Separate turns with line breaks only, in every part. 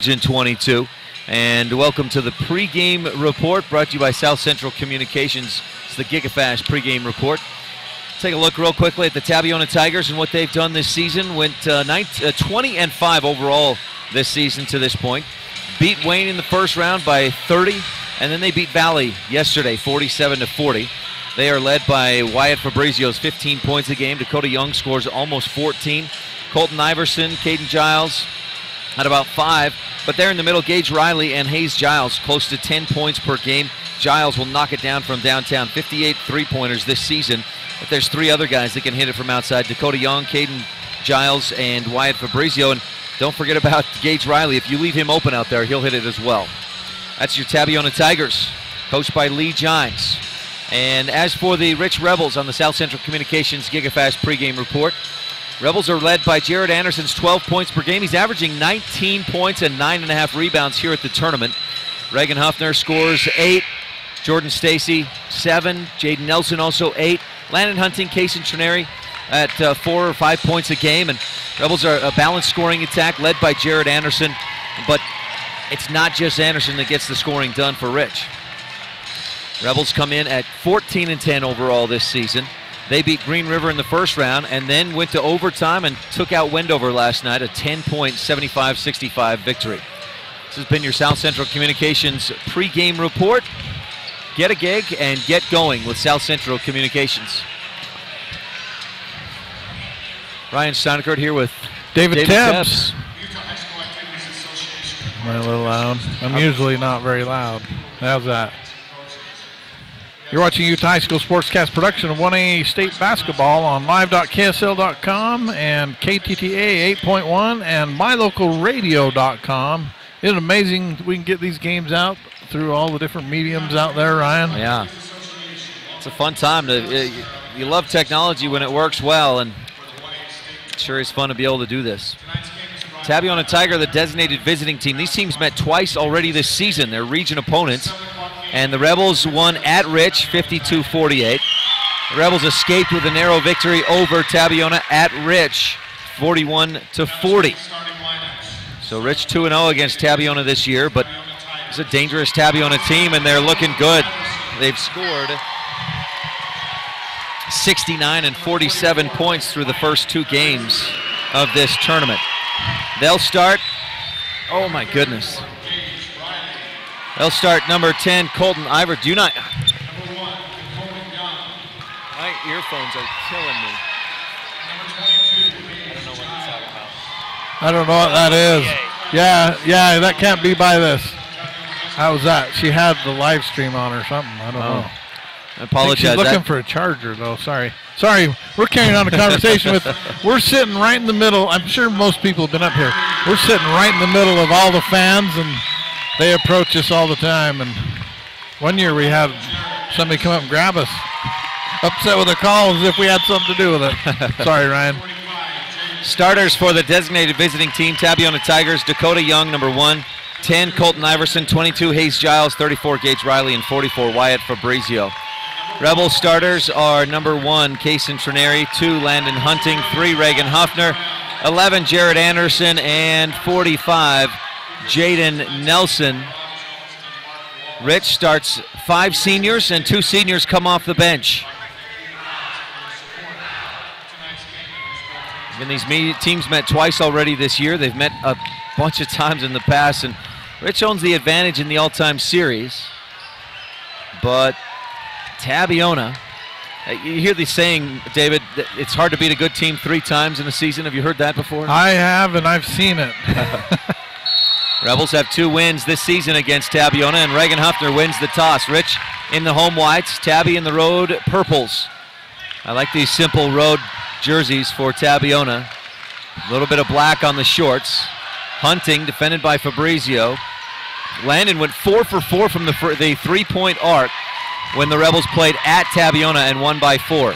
22. And welcome to the pregame report brought to you by South Central Communications. It's the GigaFast pregame report. Take a look real quickly at the Tabiona Tigers and what they've done this season. Went 20-5 overall this season to this point. Beat Wayne in the first round by 30, and then they beat Valley yesterday 47-40. They are led by Wyatt Fabrizio's 15 points a game. Dakota Young scores almost 14. Colton Iverson, Caden Giles at about 5. But there in the middle, Gage Riley and Hayes Giles, close to 10 points per game. Giles will knock it down from downtown. 58 three-pointers this season. But there's 3 other guys that can hit it from outside. Dakota Young, Caden Giles, and Wyatt Fabrizio. And don't forget about Gage Riley. If you leave him open out there, he'll hit it as well. That's your Tabiona Tigers, coached by Lee Gimes. And as for the Rich Rebels on the South Central Communications GigaFast pregame report, Rebels are led by Jared Anderson's 12 points per game. He's averaging 19 points and 9.5 rebounds here at the tournament. Reagan Huffner scores 8. Jordan Stacy, 7. Jaden Nelson also 8. Landon Hunting, Kaysen Trineri at 4 or 5 points a game. And Rebels are a balanced scoring attack led by Jared Anderson. But it's not just Anderson that gets the scoring done for Rich. Rebels come in at 14-10 overall this season. They beat Green River in the first round and then went to overtime and took out Wendover last night, a 10-point, 75-65 victory. This has been your South Central Communications pregame report. Get a gig and get going with South Central Communications. Ryan Steinekert here with
David Tibbs. Am I a little loud? I'm usually not very loud. How's that? You're watching Utah High School Sportscast production of 1A State Basketball on live.ksl.com and KTTA 8.1 and mylocalradio.com. Isn't it amazing we can get these games out through all the different mediums out there, Ryan?
Yeah. It's a fun time. You love technology when it works well, and it sure is fun to be able to do this. Tabiona Tiger, the designated visiting team. These teams met twice already this season. They're region opponents. And the Rebels won at Rich, 52-48. The Rebels escaped with a narrow victory over Tabiona at Rich, 41-40. So Rich 2-0 against Tabiona this year, but it's a dangerous Tabiona team, and they're looking good. They've scored 69 and 47 points through the first 2 games of this tournament. They'll start, oh my goodness. They'll start number 10, Colton Ivor. Do not. My earphones are killing me. I don't know what he's talking about.
I don't know what that is. Yeah, that can't be by this. How was that? She had the live stream on or something. I don't know.
I apologize.
She's looking for a charger, though. Sorry, we're carrying on a conversation with, we're sitting right in the middle. I'm sure most people have been up here. We're sitting right in the middle of all the fans, and they approach us all the time. And one year we had somebody come up and grab us, upset with a call as if we had something to do with it. Sorry, Ryan.
Starters for the designated visiting team, Tabiona Tigers, Dakota Young, number 1, 10, Colton Iverson, 22, Hayes Giles, 34, Gage Riley, and 44, Wyatt Fabrizio. Rebel starters are number 1, Kaysen Trineri, 2, Landon Hunting, 3, Reagan Huffner, 11, Jared Anderson, and 45, Jaden Nelson. Rich starts 5 seniors, and 2 seniors come off the bench. And these teams met twice already this year. They've met a bunch of times in the past, and Rich owns the advantage in the all-time series. But Tabiona, you hear the saying, David, that it's hard to beat a good team 3 times in a season. Have you heard that before?
I have, and I've seen it.
Rebels have 2 wins this season against Tabiona, and Reagan Huffner wins the toss. Rich in the home whites, Tabby in the road purples. I like these simple road jerseys for Tabiona. A little bit of black on the shorts. Hunting, defended by Fabrizio. Landon went 4 for 4 from the 3-point arc when the Rebels played at Tabiona and won by 4.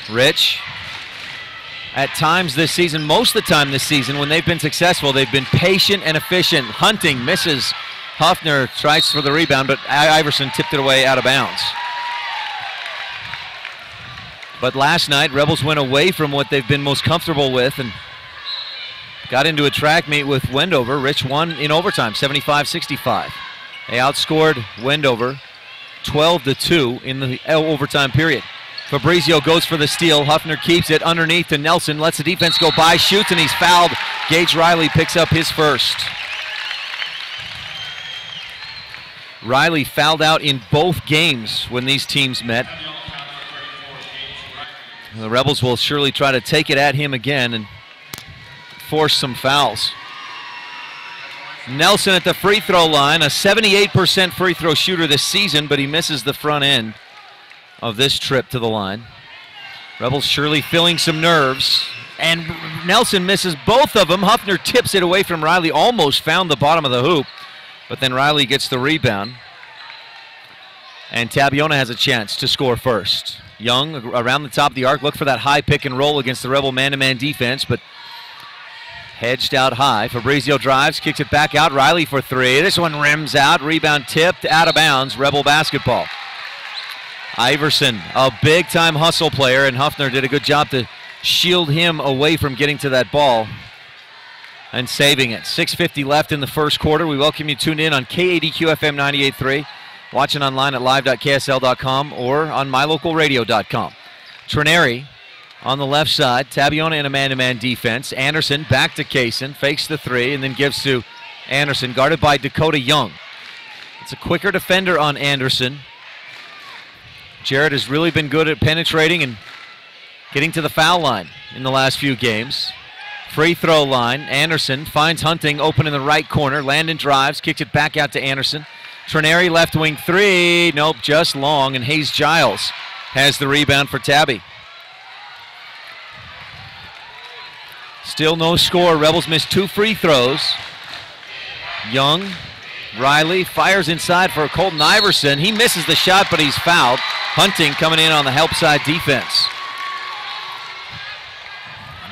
Rich, at times this season, most of the time this season, when they've been successful, they've been patient and efficient. Hunting misses. Huffner tries for the rebound, but Iverson tipped it away out of bounds. But last night, Rebels went away from what they've been most comfortable with and got into a track meet with Wendover. Rich won in overtime, 75-65. They outscored Wendover 12-2 in the overtime period. Fabrizio goes for the steal. Huffner keeps it underneath to Nelson, lets the defense go by, shoots, and he's fouled. Gage Riley picks up his first. Riley fouled out in both games when these teams met. The Rebels will surely try to take it at him again and force some fouls. Nelson at the free throw line, a 78% free throw shooter this season, but he misses the front end of this trip to the line. Rebels surely feeling some nerves, and Nelson misses both of them. Huffner tips it away from Riley, almost found the bottom of the hoop, but then Riley gets the rebound, and Tabiona has a chance to score first. Young around the top of the arc, look for that high pick and roll against the Rebel man-to-man defense, but hedged out high. Fabrizio drives, kicks it back out. Riley for three. This one rims out. Rebound tipped out of bounds. Rebel basketball. Iverson, a big-time hustle player, and Huffner did a good job to shield him away from getting to that ball and saving it. 6:50 left in the first quarter. We welcome you tuned in on KADQ-FM 98.3, watching online at live.ksl.com or on mylocalradio.com. Trineri on the left side, Tabiona in a man-to-man defense. Anderson back to Kaysen, fakes the three, and then gives to Anderson, guarded by Dakota Young. It's a quicker defender on Anderson. Jarrett has really been good at penetrating and getting to the foul line in the last few games. Free throw line, Anderson finds Hunting open in the right corner. Landon drives, kicks it back out to Anderson. Trineri left wing three, nope, just long, and Hayes Giles has the rebound for Tabby. Still no score. Rebels missed two free throws. Young, Riley fires inside for Colton Iverson. He misses the shot, but he's fouled. Hunting coming in on the help side defense.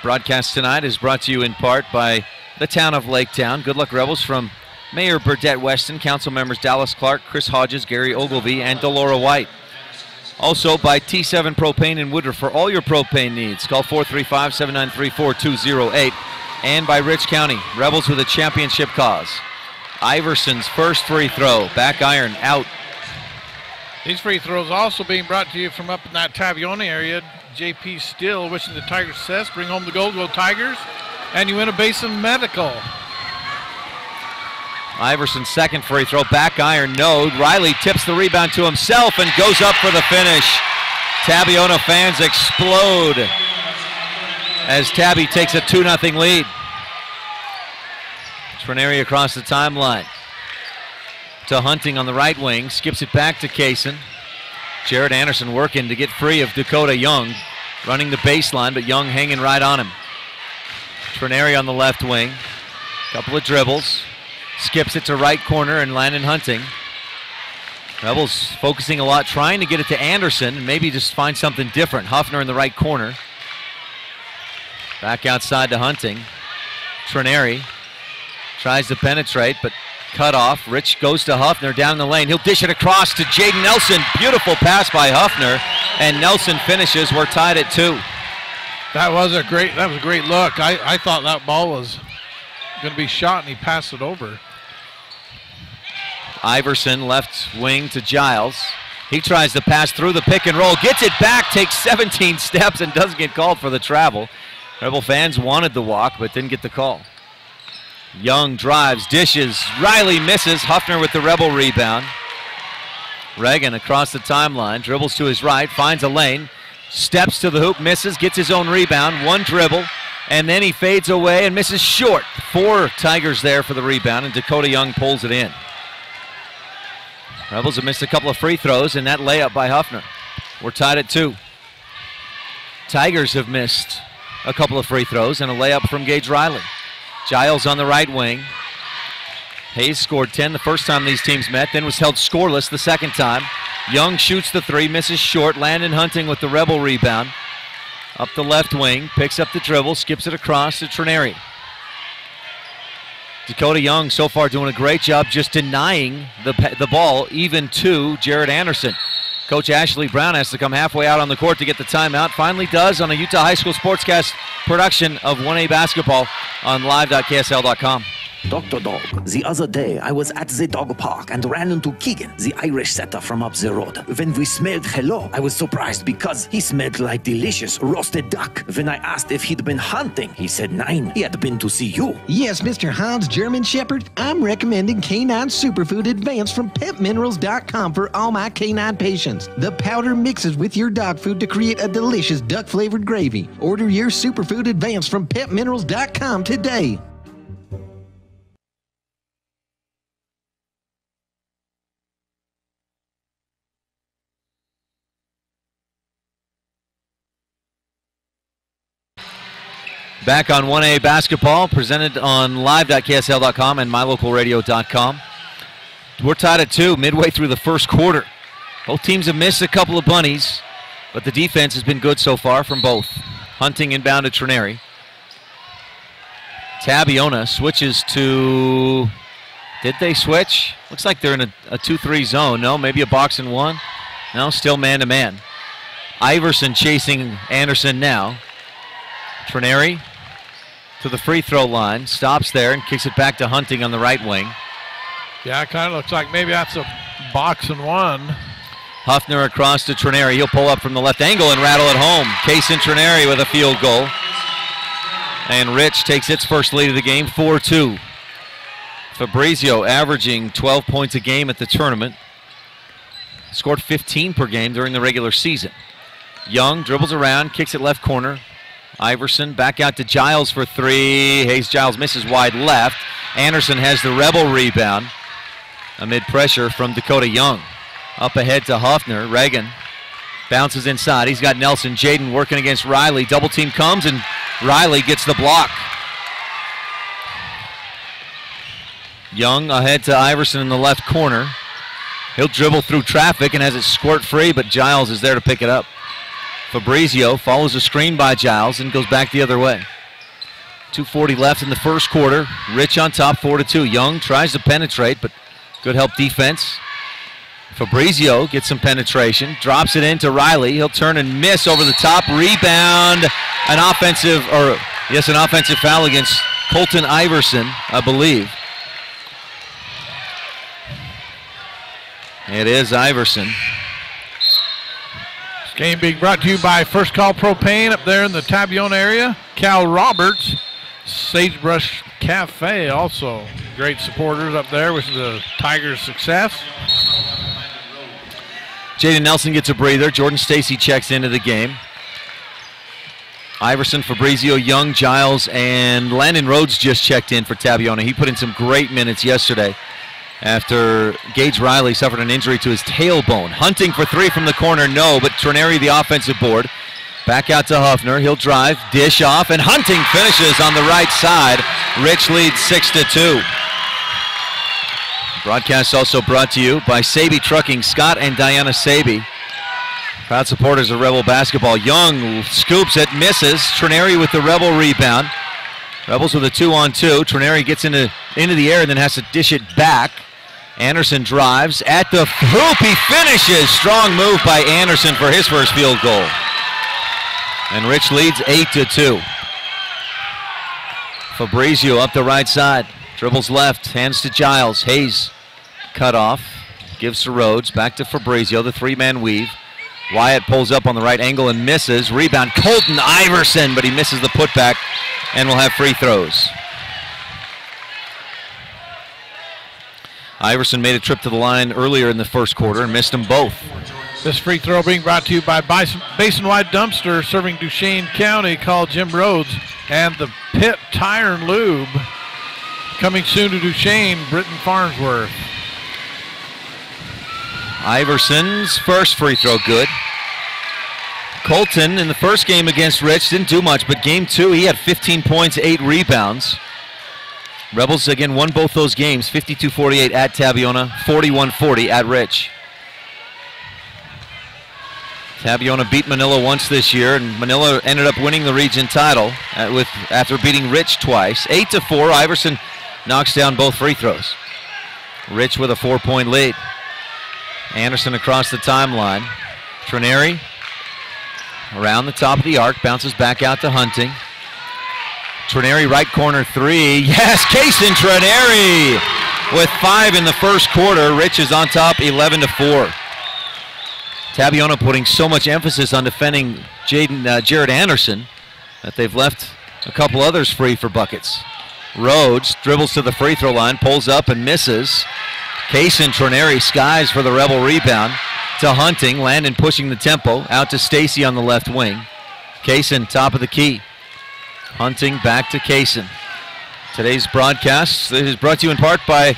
Broadcast tonight is brought to you in part by the town of Laketown. Good luck, Rebels, from Mayor Burdette Weston, council members Dallas Clark, Chris Hodges, Gary Ogilvie, and Delora White. Also by T7 Propane in Woodruff for all your propane needs. Call 435-793-4208. And by Rich County, Rebels with a championship cause. Iverson's first free throw, back iron, out.
These free throws also being brought to you from up in that Tabiona area. JP Still wishing the Tigers success. Bring home the gold, go Tigers. And you win a Basin Medical.
Iverson's second free throw, back iron, no. Riley tips the rebound to himself and goes up for the finish. Tabiona fans explode as Tabby takes a 2-0 lead. Trineri across the timeline to Hunting on the right wing, skips it back to Kaysen. Jared Anderson working to get free of Dakota Young, running the baseline, but Young hanging right on him. Trineri on the left wing, couple of dribbles. Skips it to right corner and Landon Hunting. Rebels focusing a lot, trying to get it to Anderson and maybe just find something different. Huffner in the right corner. Back outside to Hunting. Trineri tries to penetrate, but cut off. Rich goes to Huffner down the lane. He'll dish it across to Jaden Nelson. Beautiful pass by Huffner, and Nelson finishes. We're tied at 2.
That was a great look. I thought that ball was going to be shot, and he passed it over.
Iverson left wing to Giles. He tries to pass through the pick and roll, gets it back, takes 17 steps and doesn't get called for the travel. Rebel fans wanted the walk but didn't get the call. Young drives, dishes, Riley misses. Huffner with the Rebel rebound. Reagan across the timeline, dribbles to his right, finds a lane, steps to the hoop, misses, gets his own rebound, one dribble, and then he fades away and misses short. 4 Tigers there for the rebound, and Dakota Young pulls it in. Rebels have missed a couple of free throws, and that layup by Huffner. We're tied at 2. Tigers have missed a couple of free throws and a layup from Gage Riley. Giles on the right wing. Hayes scored 10 the first time these teams met, then was held scoreless the second time. Young shoots the 3, misses short. Landon Hunting with the Rebel rebound. Up the left wing, picks up the dribble, skips it across to Trineri. Dakota Young so far doing a great job just denying the ball even to Jared Anderson. Coach Ashley Brown has to come halfway out on the court to get the timeout. Finally does on a Utah High School Sportscast production of 1A basketball on live.ksl.com.
Dr. Dog, the other day I was at the dog park and ran into Keegan, the Irish setter from up the road. When we smelled hello, I was surprised because he smelled like delicious roasted duck. When I asked if he'd been hunting, he said nein, he had been to see you.
Yes, Mr. Hans German Shepherd, I'm recommending Canine Superfood Advanced from PetMinerals.com for all my canine patients. The powder mixes with your dog food to create a delicious duck-flavored gravy. Order your Superfood Advanced from PetMinerals.com today.
Back on 1A basketball, presented on live.ksl.com and mylocalradio.com. We're tied at 2 midway through the first quarter. Both teams have missed a couple of bunnies, but the defense has been good so far from both. Hunting inbound to Trineri. Tabiona switches to... Did they switch? Looks like they're in a 2-3 zone. No, maybe a box and one. No, still man-to-man. Iverson chasing Anderson now. Trineri to the free throw line, stops there and kicks it back to Hunting on the right wing.
Yeah, it kind of looks like maybe that's a box and one.
Huffner across to Trineri. He'll pull up from the left angle and rattle it home. Case and Trineri with a field goal. And Rich takes its first lead of the game, 4-2. Fabrizio averaging 12 points a game at the tournament. Scored 15 per game during the regular season. Young dribbles around, kicks it left corner. Iverson back out to Giles for three. Hayes Giles misses wide left. Anderson has the Rebel rebound amid pressure from Dakota Young. Up ahead to Huffner. Reagan bounces inside. He's got Nelson Jaden working against Riley. Double team comes and Riley gets the block. Young ahead to Iverson in the left corner. He'll dribble through traffic and has it squirt free, but Giles is there to pick it up. Fabrizio follows a screen by Giles and goes back the other way. 2:40 left in the first quarter. Rich on top, 4-2. Young tries to penetrate, but good help defense. Fabrizio gets some penetration, drops it into Riley. He'll turn and miss over the top. Rebound, an offensive foul against Colton Iverson, I believe. It is Iverson.
Game being brought to you by First Call Propane up there in the Tabiona area. Cal Roberts, Sagebrush Cafe, also great supporters up there with the Tigers' success.
Jaden Nelson gets a breather. Jordan Stacy checks into the game. Iverson, Fabrizio, Young, Giles, and Landon Rhodes just checked in for Tabiona. He put in some great minutes yesterday after Gage Riley suffered an injury to his tailbone. Hunting for three from the corner, no, but Trineri the offensive board. Back out to Huffner. He'll drive, dish off, and Hunting finishes on the right side. Rich leads 6-2. Broadcast also brought to you by Saby Trucking, Scott and Diana Saby. Proud supporters of Rebel basketball. Young scoops it, misses. Trineri with the Rebel rebound. Rebels with a 2-on-2. Trineri gets into the air and then has to dish it back. Anderson drives at the hoop. He finishes. Strong move by Anderson for his first field goal. And Rich leads 8-2. Fabrizio up the right side. Dribbles left. Hands to Giles. Hayes cut off. Gives to Rhodes. Back to Fabrizio. The three-man weave. Wyatt pulls up on the right angle and misses. Rebound Colton Iverson, but he misses the putback and will have free throws. Iverson made a trip to the line earlier in the first quarter and missed them both.
This free throw being brought to you by Basin-Wide Dumpster, serving Duchesne County. Call Jim Rhodes. And the Pitt Tire and Lube, coming soon to Duchesne, Britton Farnsworth.
Iverson's first free throw good. Colton in the first game against Rich didn't do much, but game two he had 15 points, 8 rebounds. Rebels again won both those games, 52-48 at Tabiona, 41-40 at Rich. Tabiona beat Manila once this year, and Manila ended up winning the region title after beating Rich twice. 8-4, Iverson knocks down both free throws. Rich with a 4-point lead. Anderson across the timeline. Trineri around the top of the arc, bounces back out to Hunting. Trineri right corner three. Yes, Kaysen Trineri with 5 in the first quarter. Rich is on top 11-4. Tabiona putting so much emphasis on defending Jared Anderson that they've left a couple others free for buckets. Rhodes dribbles to the free throw line, pulls up and misses. Kaysen Trineri skies for the Rebel rebound to Hunting. Landon pushing the tempo out to Stacy on the left wing. Kaysen top of the key. Hunting back to Kaysen. Today's broadcast is brought to you in part by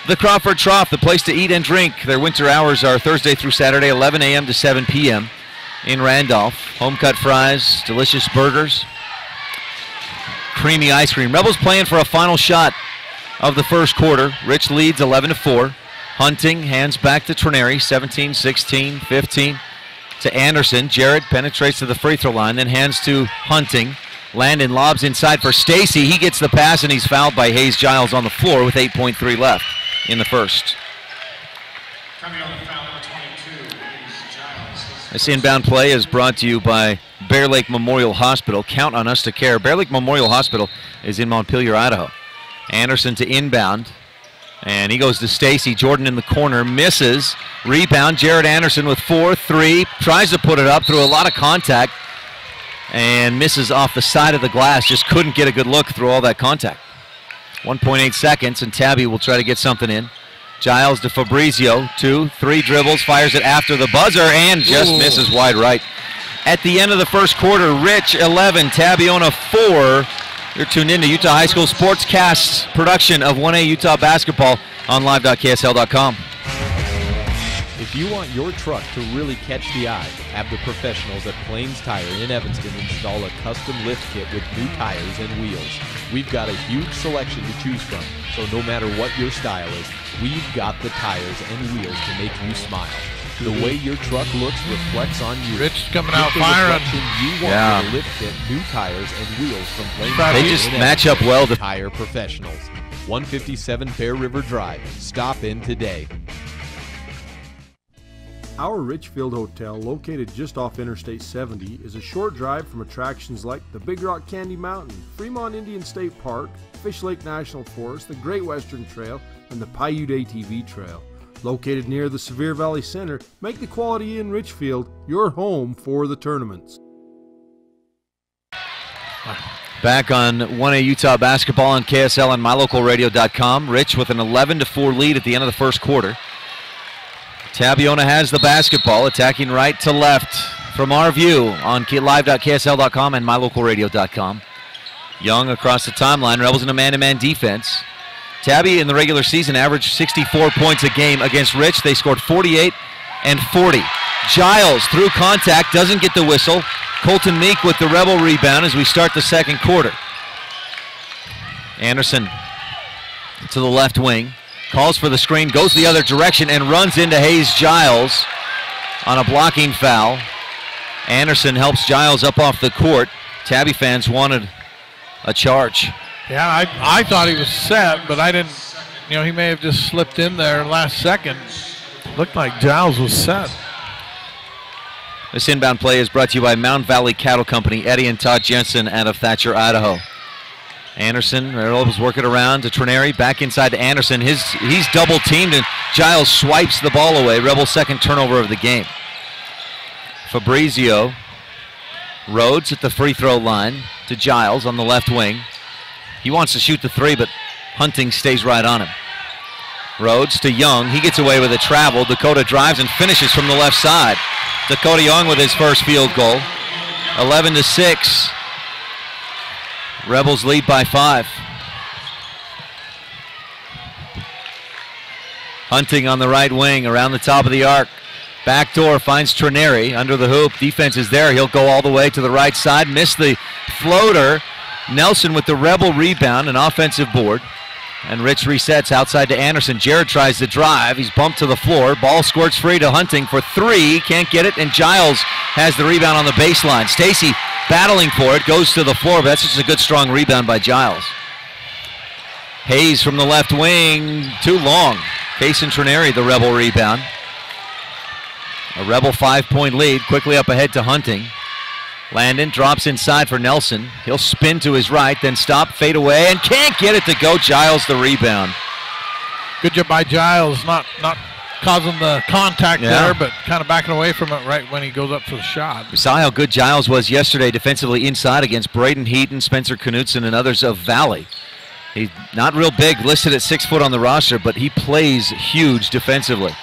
the Crawford Trough, the place to eat and drink. Their winter hours are Thursday through Saturday, 11 a.m. to 7 p.m. in Randolph. Home-cut fries, delicious burgers, creamy ice cream. Rebels playing for a final shot of the first quarter. Rich leads 11-4. Hunting hands back to Trineri, 17, 16, 15 to Anderson. Jared penetrates to the free throw line, then hands to Hunting. Landon lobs inside for Stacy. He gets the pass and he's fouled by Hayes Giles on the floor with 8.3 left in the first. This inbound play is brought to you by Bear Lake Memorial Hospital. Count on us to care. Bear Lake Memorial Hospital is in Montpelier, Idaho. Anderson to inbound, and he goes to Stacy. Jordan in the corner, misses. Rebound, Jared Anderson with 4-3. Tries to put it up through a lot of contact and misses off the side of the glass. Just couldn't get a good look through all that contact. 1.8 seconds, and Tabby will try to get something in. Giles to Fabrizio, 2, 3 dribbles, fires it after the buzzer, and just misses wide right. At the end of the first quarter, Rich 11, Tabiona 4. You're tuned in to Utah High School Sportscast's production of 1A Utah basketball on live.ksl.com.
If you want your truck to really catch the eye, have the professionals at Plains Tire in Evanston install a custom lift kit with new tires and wheels. We've got a huge selection to choose from, so no matter what your style is, we've got the tires and wheels to make you smile. The way your truck looks reflects on you.
Rich coming out firing.
You want your lift kit, new tires and wheels from Plains
They just match up well. The
Tire Professionals, 157 Bear River Drive. Stop in today.
Our Richfield Hotel, located just off Interstate 70, is a short drive from attractions like the Big Rock Candy Mountain, Fremont Indian State Park, Fish Lake National Forest, the Great Western Trail, and the Paiute ATV Trail. Located near the Sevier Valley Center, make the Quality Inn Richfield your home for the tournaments.
Back on 1A Utah basketball on KSL and mylocalradio.com. Rich with an 11-4 lead at the end of the first quarter. Tabiona has the basketball, attacking right to left from our view on live.ksl.com and mylocalradio.com. Young across the timeline. Rebels in a man-to-man defense. Tabby in the regular season averaged 64 points a game against Rich. They scored 48 and 40. Giles through contact, doesn't get the whistle. Colton Meek with the Rebel rebound as we start the second quarter. Anderson to the left wing. Calls for the screen, goes the other direction, and runs into Hayes Giles on a blocking foul. Anderson helps Giles up off the court. Tabby fans wanted a charge.
Yeah, I thought he was set, but I didn't, he may have just slipped in there last second. Looked like Giles was set.
This inbound play is brought to you by Mound Valley Cattle Company, Eddie and Todd Jensen out of Thatcher, Idaho. Anderson, Rebels work it around to Trineri, back inside to Anderson. He's double teamed and Giles swipes the ball away. Rebels' second turnover of the game. Fabrizio, Rhodes at the free throw line to Giles on the left wing. He wants to shoot the three, but Hunting stays right on him. Rhodes to Young. He gets away with a travel. Dakota drives and finishes from the left side. Dakota Young with his first field goal. 11-6. Rebels lead by 5. Hunting on the right wing around the top of the arc. Backdoor finds Trineri under the hoop. Defense is there. He'll go all the way to the right side. Missed the floater. Nelson with the Rebel rebound, an offensive board. And Rich resets outside to Anderson. Jared tries to drive. He's bumped to the floor. Ball squirts free to Hunting for 3. Can't get it. And Giles has the rebound on the baseline. Stacy battling for it. Goes to the floor. But that's just a good, strong rebound by Giles. Hayes from the left wing. Too long. Kaysen Trineri, the Rebel rebound. A Rebel 5-point lead. Quickly up ahead to Hunting. Landon drops inside for Nelson. He'll spin to his right, then stop, fade away, and can't get it to go. Giles the rebound.
Good job by Giles, not causing the contact there, but kind of backing away from it right when he goes up for the shot.
We saw how good Giles was yesterday defensively inside against Braden Heaton, Spencer Knutson, and others of Valley. He's not real big, listed at 6 foot on the roster, but he plays huge defensively.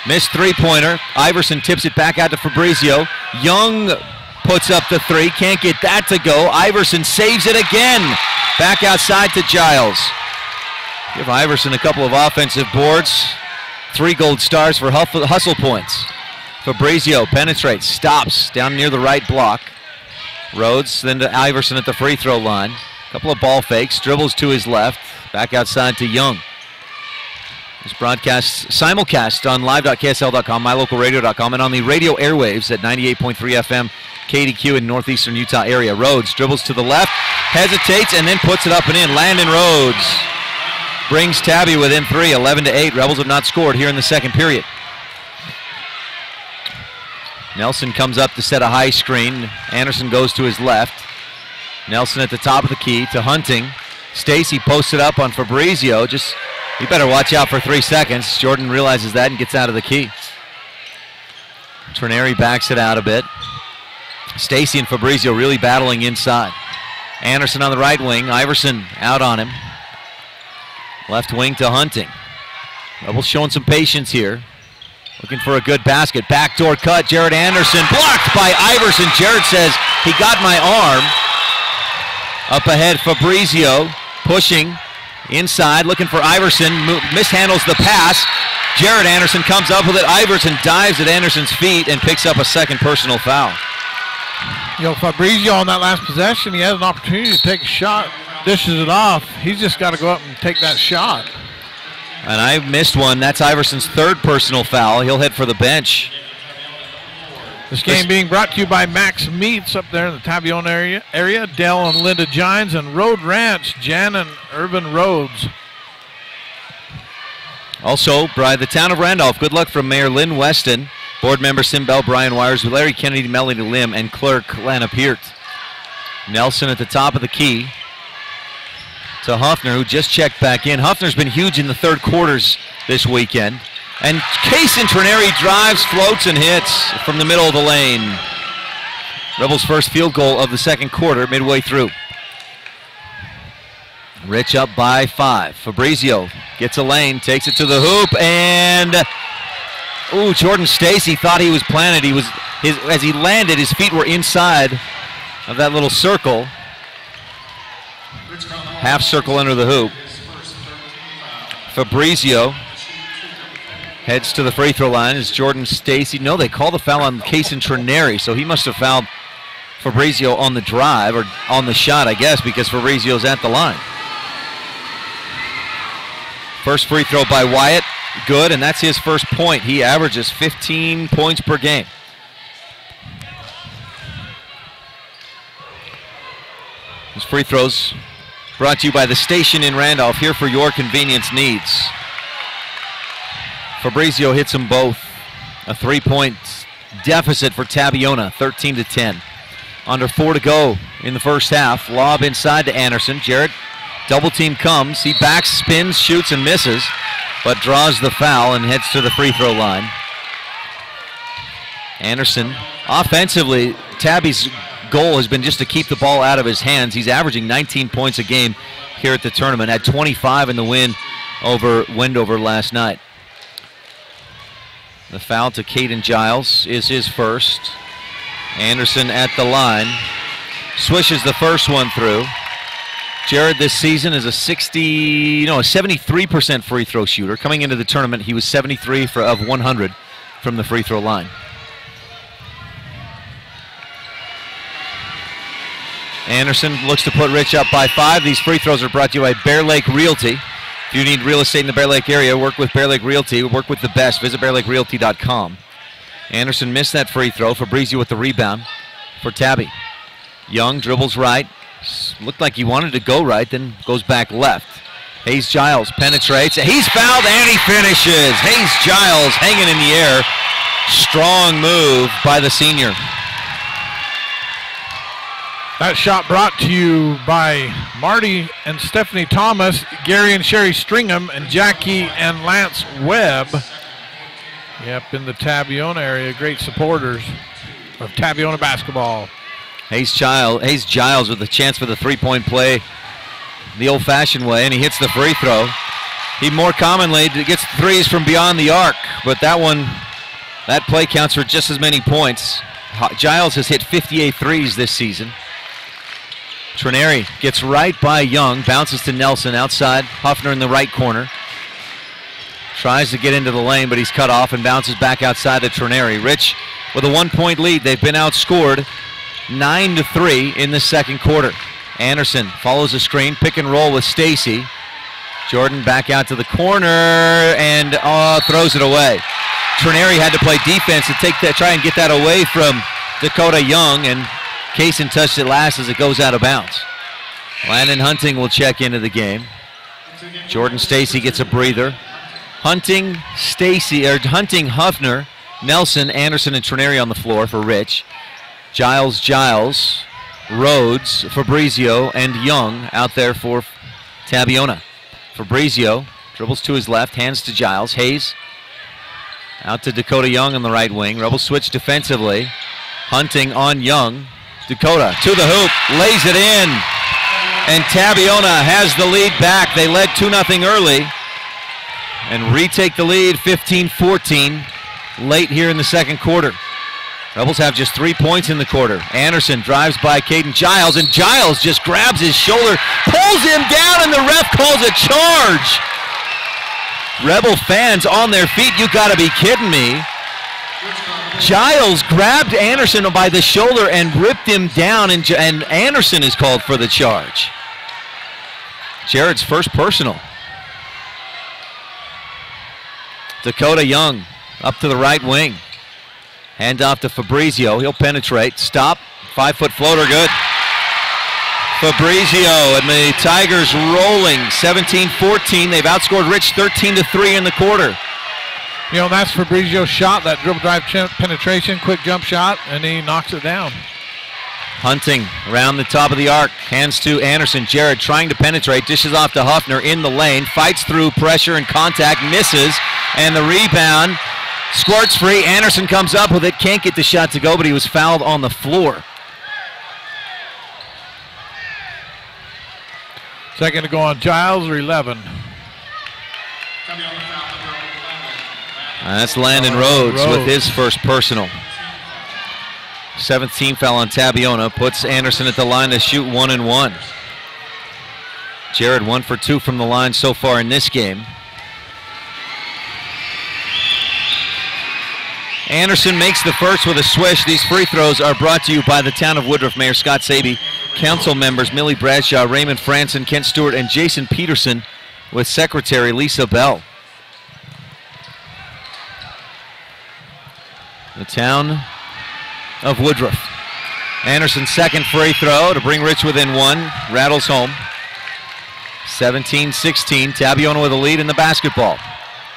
Missed three-pointer. Iverson tips it back out to Fabrizio. Young puts up the three, can't get that to go. Iverson saves it again. Back outside to Giles. Give Iverson a couple of offensive boards. 3 gold stars for hustle points. Fabrizio penetrates, stops down near the right block. Rhodes then to Iverson at the free throw line. Couple of ball fakes, dribbles to his left. Back outside to Young. This broadcast simulcast on live.ksl.com, mylocalradio.com, and on the radio airwaves at 98.3 FM, KDQ in northeastern Utah area. Rhodes dribbles to the left, hesitates, and then puts it up and in. Landon Rhodes brings Tabby within 3, 11-8. Rebels have not scored here in the second period. Nelson comes up to set a high screen. Anderson goes to his left. Nelson at the top of the key to Hunting. Stacy posted up on Fabrizio. You better watch out for 3 seconds. Jordan realizes that and gets out of the key. Trineri backs it out a bit. Stacy and Fabrizio really battling inside. Anderson on the right wing. Iverson out on him. Left wing to Hunting. Rebels showing some patience here. Looking for a good basket. Backdoor cut. Jared Anderson blocked by Iverson. Jared says, he got my arm. Up ahead, Fabrizio pushing inside, looking for Iverson. Mishandles the pass. Jared Anderson comes up with it. Iverson dives at Anderson's feet and picks up a second personal foul.
Fabrizio on that last possession, he has an opportunity to take a shot, dishes it off. He's just got to go up and take that shot.
And I missed one. That's Iverson's 3rd personal foul. He'll head for the bench.
This game being brought to you by Max Meats up there in the Tabiona area. Dell and Linda Gines, and Road Ranch, Jan and Irvin Rhodes.
Also, by the town of Randolph, good luck from Mayor Lynn Weston, board member Sim Bell, Brian Wires, Larry Kennedy, Melanie Lim, and clerk Lana Peart. Nelson at the top of the key to Huffner, who just checked back in. Huffner's been huge in the third quarters this weekend. And Kaysen Trineri drives, floats, and hits from the middle of the lane. Rebels' first field goal of the second quarter, midway through. Rich up by 5. Fabrizio gets a lane, takes it to the hoop, and Jordan Stacy thought he was planted. As he landed, his feet were inside of that little circle. Half circle under the hoop. Fabrizio heads to the free throw line. Is Jordan Stacy? No, they call the foul on Kaysen Trineri, so he must have fouled Fabrizio on the drive, or on the shot, I guess, because Fabrizio's at the line. First free throw by Wyatt, good, and that's his first point. He averages 15 points per game. His free throws brought to you by the station in Randolph, here for your convenience needs. Fabrizio hits them both. A 3-point deficit for Tabiona, 13-10. Under 4 to go in the first half. Lob inside to Anderson. Jarrett, double team comes. He backs, spins, shoots, and misses, but draws the foul and heads to the free throw line. Anderson, offensively, Tabby's goal has been just to keep the ball out of his hands. He's averaging 19 points a game here at the tournament. Had 25 in the win over Wendover last night. The foul to Caden Giles is his first. Anderson at the line. Swishes the first one through. Jared this season is a 73% free throw shooter. Coming into the tournament, he was 73 of 100 from the free throw line. Anderson looks to put Rich up by 5. These free throws are brought to you by Bear Lake Realty. If you need real estate in the Bear Lake area, work with Bear Lake Realty. Work with the best. Visit bearlakerealty.com. Anderson missed that free throw. Fabrizio with the rebound for Tabby. Young dribbles right. Looked like he wanted to go right, then goes back left. Hayes Giles penetrates. He's fouled and he finishes. Hayes Giles hanging in the air. Strong move by the senior.
That shot brought to you by Marty and Stephanie Thomas, Gary and Sherry Stringham, and Jackie and Lance Webb. Yep, in the Tabiona area, great supporters of Tabiona basketball.
Hayes Giles with a chance for the three-point play the old-fashioned way, and he hits the free throw. He more commonly gets threes from beyond the arc, but that play counts for just as many points. Giles has hit 58 threes this season. Trineri gets right by Young, bounces to Nelson outside. Huffner in the right corner. Tries to get into the lane, but he's cut off and bounces back outside to Trineri. Rich with a 1-point lead. They've been outscored 9-3 in the second quarter. Anderson follows the screen, pick and roll with Stacy. Jordan back out to the corner and throws it away. Trineri had to play defense to try and get that away from Dakota Young, and Kaysen touched it last as it goes out of bounds. Landon Hunting will check into the game. Jordan Stacy gets a breather. Hunting, Huffner, Nelson, Anderson, and Trineri on the floor for Rich. Giles, Rhodes, Fabrizio, and Young out there for Tabiona. Fabrizio dribbles to his left, hands to Giles. Hayes out to Dakota Young on the right wing. Rebels switch defensively. Hunting on Young. Dakota to the hoop, lays it in. And Tabiona has the lead back. They led 2-0 early and retake the lead 15-14 late here in the second quarter. Rebels have just 3 points in the quarter. Anderson drives by Caden Giles, and Giles just grabs his shoulder, pulls him down, and the ref calls a charge. Rebel fans on their feet, you gotta be kidding me. Giles grabbed Anderson by the shoulder and ripped him down, and Anderson is called for the charge. Jared's first personal. Dakota Young up to the right wing. Hand off to Fabrizio. He'll penetrate. Stop. 5-foot floater. Good. Fabrizio and the Tigers rolling 17-14. They've outscored Rich 13-3 in the quarter.
You know, that's Fabrizio's shot, that dribble drive penetration, quick jump shot, and he knocks it down.
Hunting around the top of the arc. Hands to Anderson. Jared trying to penetrate. Dishes off to Huffner in the lane. Fights through pressure and contact. Misses. And the rebound. Squirts free. Anderson comes up with it. Can't get the shot to go, but he was fouled on the floor.
Second to go on Giles, or 11.
That's Landon Rhodes with his first personal. 17th foul on Tabiona. Puts Anderson at the line to shoot 1-1. Jared 1 for 2 from the line so far in this game. Anderson makes the first with a swish. These free throws are brought to you by the town of Woodruff. Mayor Scott Saby, council members Millie Bradshaw, Raymond Franson, Kent Stewart, and Jason Peterson, with Secretary Lisa Bell. The town of Woodruff. Anderson's second free throw to bring Rich within 1. Rattles home. 17-16. Tabiona with a lead in the basketball.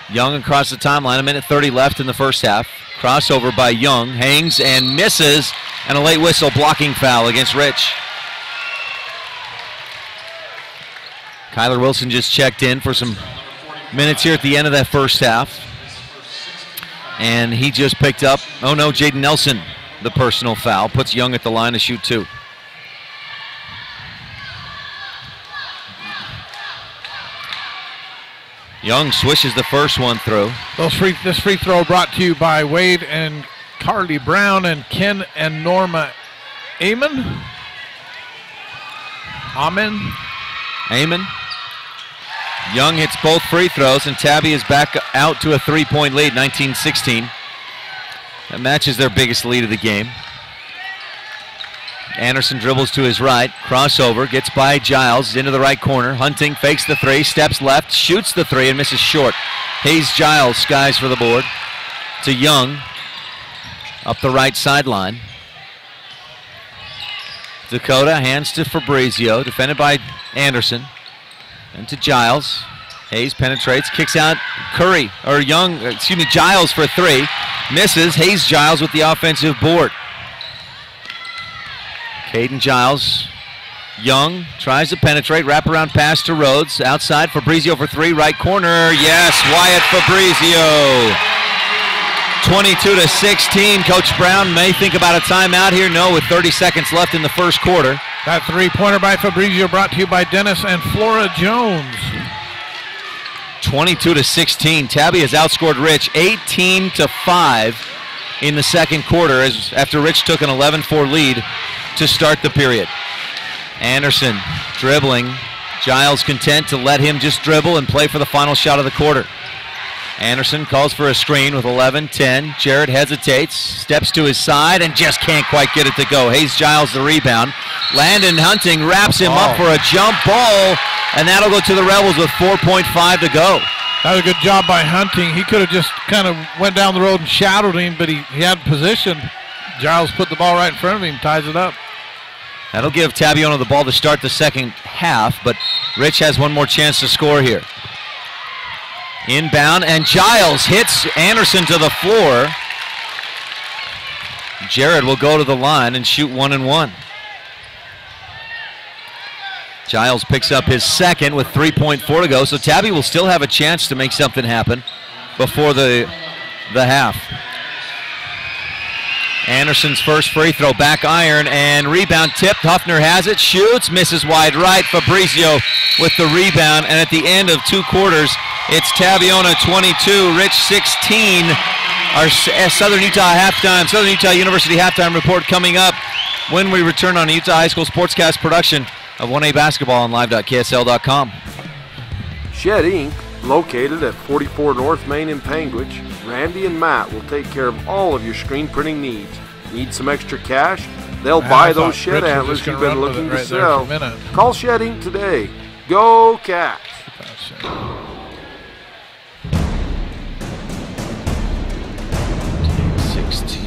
Young across the timeline. 1:30 left in the first half. Crossover by Young. Hangs and misses. And a late whistle blocking foul against Rich. Kyler Wilson just checked in for some minutes here at the end of that first half. And he just picked up, oh no, Jaden Nelson, the personal foul. Puts Young at the line to shoot 2. Young swishes the first one through.
This free throw brought to you by Wade and Carly Brown and Ken and Norma Amon. Young hits both free throws, and Tabby is back out to a 3-point lead, 19-16. That matches their biggest lead of the game. Anderson dribbles to his right, crossover, gets by Giles, into the right corner. Hunting fakes the 3, steps left, shoots the 3, and misses short. Hayes Giles skies for the board to Young, up the right sideline. Dakota hands to Fabrizio, defended by Anderson. And to Giles. Hayes penetrates, kicks out Giles for 3. Misses. Hayes Giles with the offensive board.
Caden Giles. Young tries to penetrate, wraparound pass to Rhodes. Outside, Fabrizio for three, right corner. Yes, Wyatt Fabrizio. 22-16. Coach Brown may think about a timeout here. No, with 30 seconds left in the first quarter.
That three-pointer by Fabrizio brought to you by Dennis and Flora Jones.
22-16. Tabby has outscored Rich 18-5 in the second quarter after Rich took an 11-4 lead to start the period. Anderson dribbling. Giles content to let him just dribble and play for the final shot of the quarter. Anderson calls for a screen with 11-10. Jared hesitates, steps to his side, and just can't quite get it to go. Hayes Giles the rebound. Landon Hunting wraps him up for a jump ball, and that'll go to the Rebels with 4.5 to go.
That was a good job by Hunting. He could have just kind of went down the road and shadowed him, but he had position. Giles put the ball right in front of him, ties it up.
That'll give Tabiona the ball to start the second half, but Rich has one more chance to score here. Inbound, and Giles hits Anderson to the floor. Jared will go to the line and shoot 1 and 1. Giles picks up his second with 3.4 to go, so Tabby will still have a chance to make something happen before the half. Anderson's first free throw, back iron, and rebound tipped. Huffner has it, shoots, misses wide right. Fabrizio with the rebound, and at the end of 2 quarters, it's Tabiona 22, Rich 16. Our Southern Utah University halftime report coming up when we return on a Utah High School Sportscast production of 1A basketball on live.ksl.com.
Shed Inc., located at 44 North Main in Panguitch, Randy and Matt will take care of all of your screen printing needs. Need some extra cash? They'll buy those shed antlers you've been looking to sell. Call Shed Inc. today. Go Cats!
16.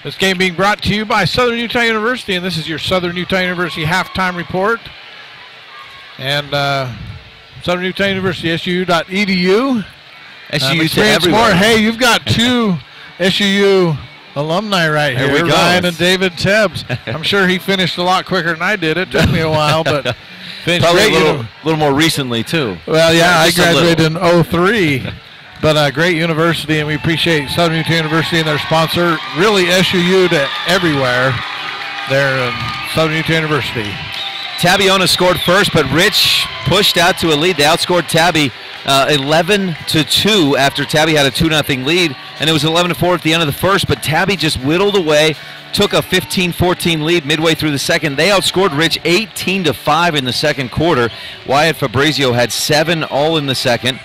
This game being brought to you by Southern Utah University, and this is your Southern Utah University halftime report. And Southern Utah University, SUU.edu.
SUU to everywhere.
Hey, you've got two SUU alumni right here, Ryan and David Tebbs. I'm sure he finished a lot quicker than I did. It took me a while, but finished
probably a little more recently, too.
Well, yeah, I graduated in 03. But a great university, and we appreciate Southern Utah University and their sponsor. Really, SUU to everywhere there in Southern Utah University.
Tabiona scored first, but Rich pushed out to a lead. They outscored Tabby 11-2 after Tabby had a 2-0 lead, and it was 11-4 at the end of the first, but Tabby just whittled away, took a 15-14 lead midway through the second. They outscored Rich 18-5 in the second quarter. Wyatt Fabrizio had 7 all in the second.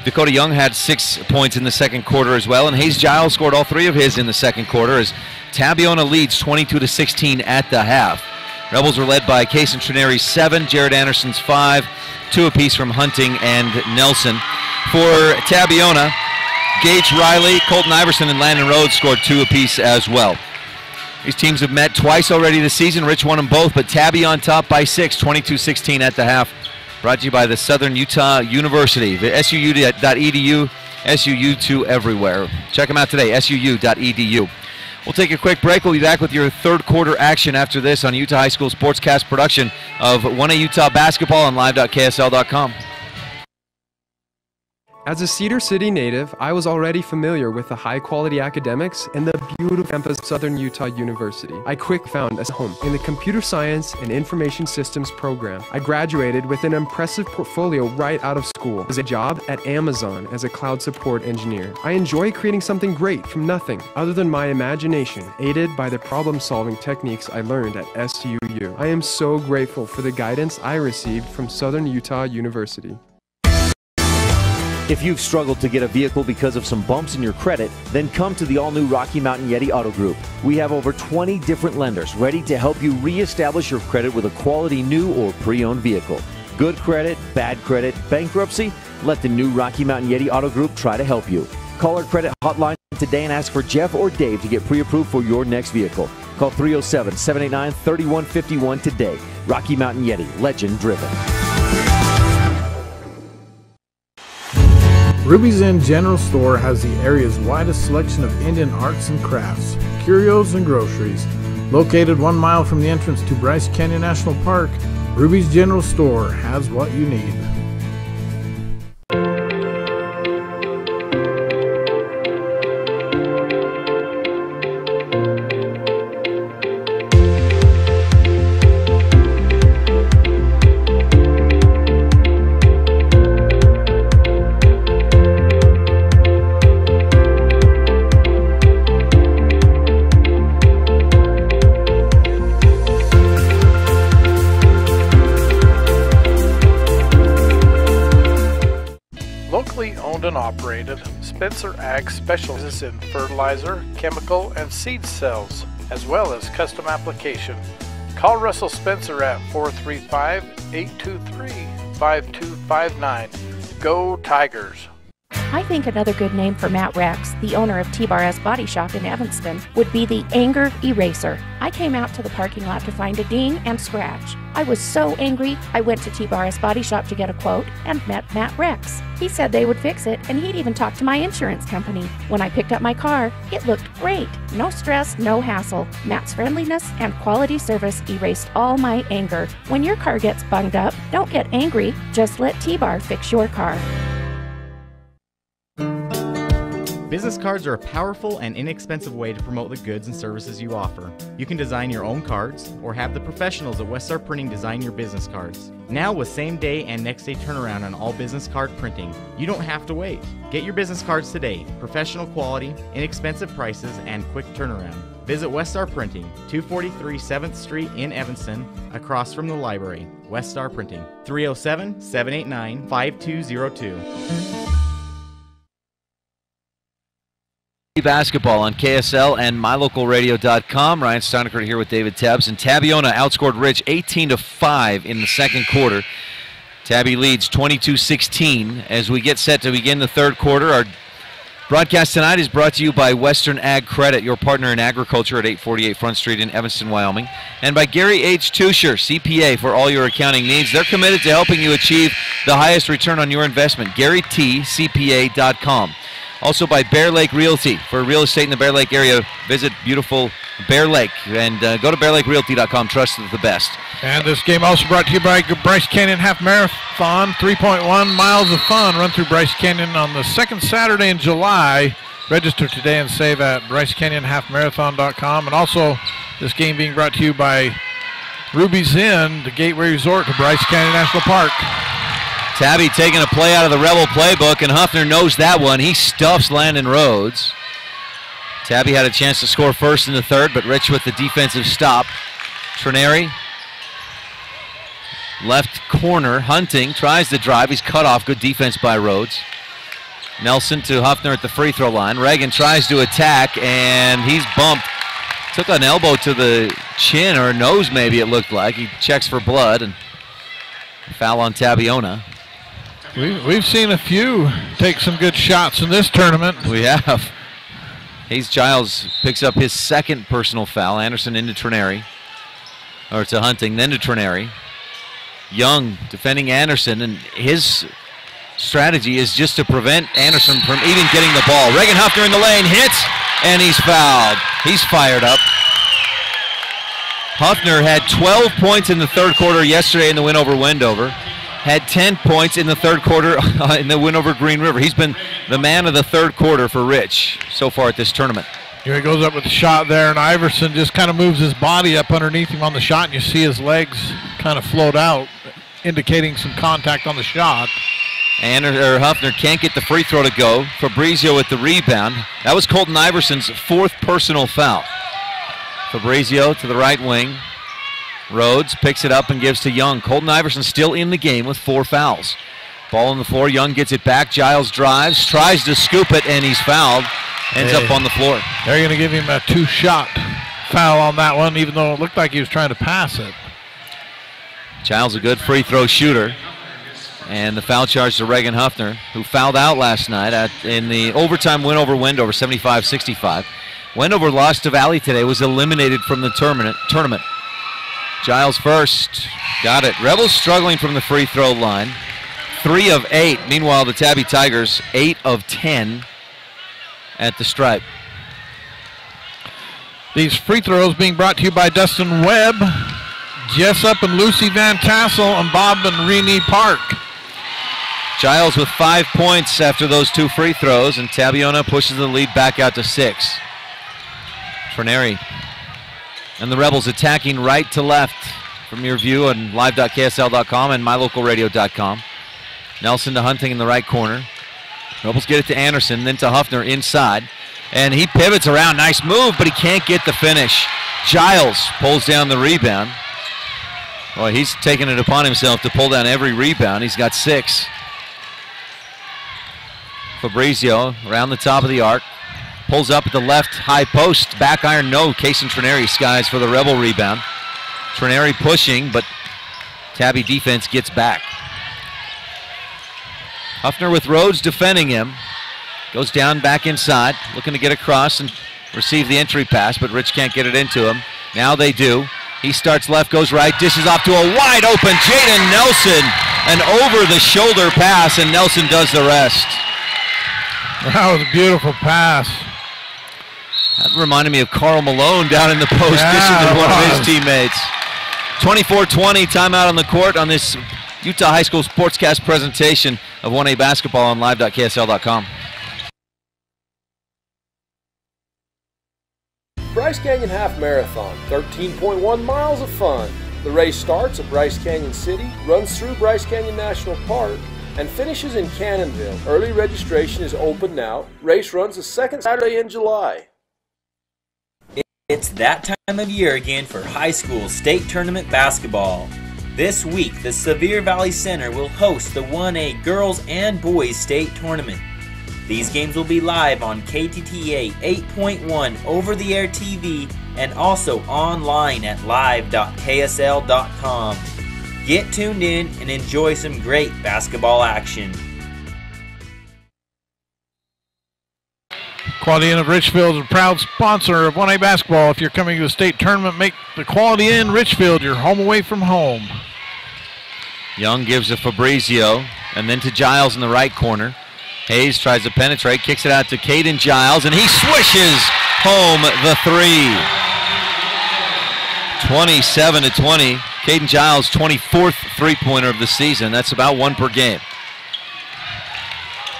Dakota Young had 6 points in the second quarter as well, and Hayes Giles scored all 3 of his in the second quarter as Tabiona leads 22-16 at the half. Rebels were led by Kaysen Trineri's 7, Jared Anderson's 5, 2 apiece from Hunting and Nelson. For Tabiona, Gage Riley, Colton Iverson, and Landon Rhodes scored 2 apiece as well. These teams have met twice already this season. Rich won them both, but Tabby on top by 6, 22-16 at the half. Brought to you by the Southern Utah University, the SUU.edu, SUU to everywhere. Check them out today, SUU.edu. We'll take a quick break. We'll be back with your third quarter action after this on Utah High School Sportscast production of 1A Utah basketball on live.ksl.com.
As a Cedar City native, I was already familiar with the high-quality academics and the beautiful campus of Southern Utah University. I quickly found a home in the Computer Science and Information Systems program. I graduated with an impressive portfolio right out of school. As a job at Amazon as a cloud support engineer. I enjoy creating something great from nothing other than my imagination, aided by the problem-solving techniques I learned at SUU. I am so grateful for the guidance I received from Southern Utah University.
If you've struggled to get a vehicle because of some bumps in your credit, then come to the all-new Rocky Mountain Yeti Auto Group. We have over 20 different lenders ready to help you reestablish your credit with a quality new or pre-owned vehicle. Good credit, bad credit, bankruptcy? Let the new Rocky Mountain Yeti Auto Group try to help you. Call our credit hotline today and ask for Jeff or Dave to get pre-approved for your next vehicle. Call 307-789-3151 today. Rocky Mountain Yeti, legend driven.
Ruby's Inn General Store has the area's widest selection of Indian arts and crafts, curios, and groceries. Located 1 mile from the entrance to Bryce Canyon National Park, Ruby's General Store has what you need.
Operated, Spencer Ag specializes in fertilizer, chemical, and seed sales, as well as custom application. Call Russell Spencer at 435-823-5259. Go Tigers!
I think another good name for Matt Rex, the owner of T-Bar S Body Shop in Evanston, would be the Anger Eraser. I came out to the parking lot to find a ding and scratch. I was so angry, I went to T-Bar S Body Shop to get a quote and met Matt Rex. He said they would fix it, and he'd even talk to my insurance company. When I picked up my car, it looked great. No stress, no hassle. Matt's friendliness and quality service erased all my anger. When your car gets bunged up, don't get angry, just let T-Bar fix your car.
Business cards are a powerful and inexpensive way to promote the goods and services you offer. You can design your own cards or have the professionals at Westar Printing design your business cards. Now with same day and next day turnaround on all business card printing, you don't have to wait. Get your business cards today. Professional quality, inexpensive prices, and quick turnaround. Visit Westar Printing, 243 7th Street in Evanston, across from the library. Westar Printing, 307-789-5202.
Basketball on KSL and mylocalradio.com. Ryan Steinecker here with David Tebbs, and Tabiona outscored Rich 18-5 in the second quarter. Tabby leads 22-16 as we get set to begin the third quarter. Our Broadcast tonight is brought to you by Western Ag Credit, your partner in agriculture at 848 Front Street in Evanston, Wyoming. And by Gary H. Tusher, CPA, for all your accounting needs. They're committed to helping you achieve the highest return on your investment. GaryTCPA.com. Also by Bear Lake Realty. For real estate in the Bear Lake area, visit beautiful Bear Lake. And go to BearLakeRealty.com. Trust the best.
And this game also brought to you by Bryce Canyon Half Marathon. 3.1 miles of fun run through Bryce Canyon on the second Saturday in July. Register today and save at BryceCanyonHalfMarathon.com. And also this game being brought to you by Ruby's Inn, the gateway resort to Bryce Canyon National Park.
Tabby taking a play out of the Rebel playbook, and Huffner knows that one. He stuffs Landon Rhodes. Tabby had a chance to score first in the third, but Rich with the defensive stop. Trineri, left corner, Hunting, tries the drive. He's cut off. Good defense by Rhodes. Nelson to Huffner at the free throw line. Reagan tries to attack, and he's bumped. Took an elbow to the chin or nose, maybe it looked like. He checks for blood, and foul on Tabiona.
We've seen a few take some good shots in this tournament.
We have. Hayes Giles picks up his second personal foul. Anderson into Trineri. Or to Hunting, then to Trineri. Young defending Anderson, and his strategy is just to prevent Anderson from even getting the ball. Reagan Huffner in the lane, hits, and he's fouled. He's fired up. Huffner had 12 points in the third quarter yesterday in the win over Wendover. Had 10 points in the third quarter in the win over Green River. He's been the man of the third quarter for Rich so far at this tournament.
Here he goes up with the shot there, and Iverson just kind of moves his body up underneath him on the shot, and you see his legs kind of float out, indicating some contact on the shot.
Huffner can't get the free throw to go. Fabrizio with the rebound. That was Colton Iverson's fourth personal foul. Fabrizio to the right wing. Rhodes picks it up and gives to Young. Colton Iverson still in the game with 4 fouls. Ball on the floor. Young gets it back. Giles drives, tries to scoop it, and he's fouled. Ends up on the floor.
They're going to give him a 2-shot foul on that one, even though it looked like he was trying to pass it.
Giles a good free throw shooter. And the foul charge to Reagan Huffner, who fouled out last night in the overtime win over Wendover, 75-65. Wendover lost to Valley today, was eliminated from the tournament. Giles first, got it. Rebels struggling from the free throw line. 3 of 8. Meanwhile, the Tabby Tigers, 8 of 10 at the stripe.
These free throws being brought to you by Dustin Webb, Jessup and Lucy Van Tassel, and Bob and Renee Park.
Giles with 5 points after those 2 free throws, and Tabiona pushes the lead back out to 6. Trineri and the Rebels attacking right to left from your view on live.ksl.com and mylocalradio.com. Nelson to Hunting in the right corner. Rebels get it to Anderson, then to Huffner inside. And he pivots around. Nice move, but he can't get the finish. Giles pulls down the rebound. Boy, he's taken it upon himself to pull down every rebound. He's got 6. Fabrizio around the top of the arc. Pulls up at the left high post. Back iron, no. Cason Trineri skies for the Rebel rebound. Trineri pushing, but Tabby defense gets back. Huffner with Rhodes defending him. Goes down back inside, looking to get across and receive the entry pass, but Rich can't get it into him. Now they do. He starts left, goes right, dishes off to a wide open Jaden Nelson. An over-the-shoulder pass, and Nelson does the rest.
That was a beautiful pass.
That reminded me of Carl Malone down in the post, dishing to one of his teammates. 24-20, timeout on the court on this Utah High School Sportscast presentation of 1A basketball on live.ksl.com.
Bryce Canyon Half Marathon, 13.1 miles of fun. The race starts at Bryce Canyon City, runs through Bryce Canyon National Park, and finishes in Cannonville. Early registration is open now. Race runs the second Saturday in July.
It's that time of year again for high school state tournament basketball. This week, the Sevier Valley Center will host the 1A girls and boys state tournament. These games will be live on KTTA 8.1 over-the-air TV and also online at live.ksl.com. Get tuned in and enjoy some great basketball action.
Quality Inn of Richfield is a proud sponsor of 1A basketball. If you're coming to the state tournament, make the Quality Inn Richfield your home away from home.
Young gives to Fabrizio, and then to Giles in the right corner. Hayes tries to penetrate, kicks it out to Caden Giles, and he swishes home the three. 27-20. Caden Giles, 24th three-pointer of the season. That's about one per game.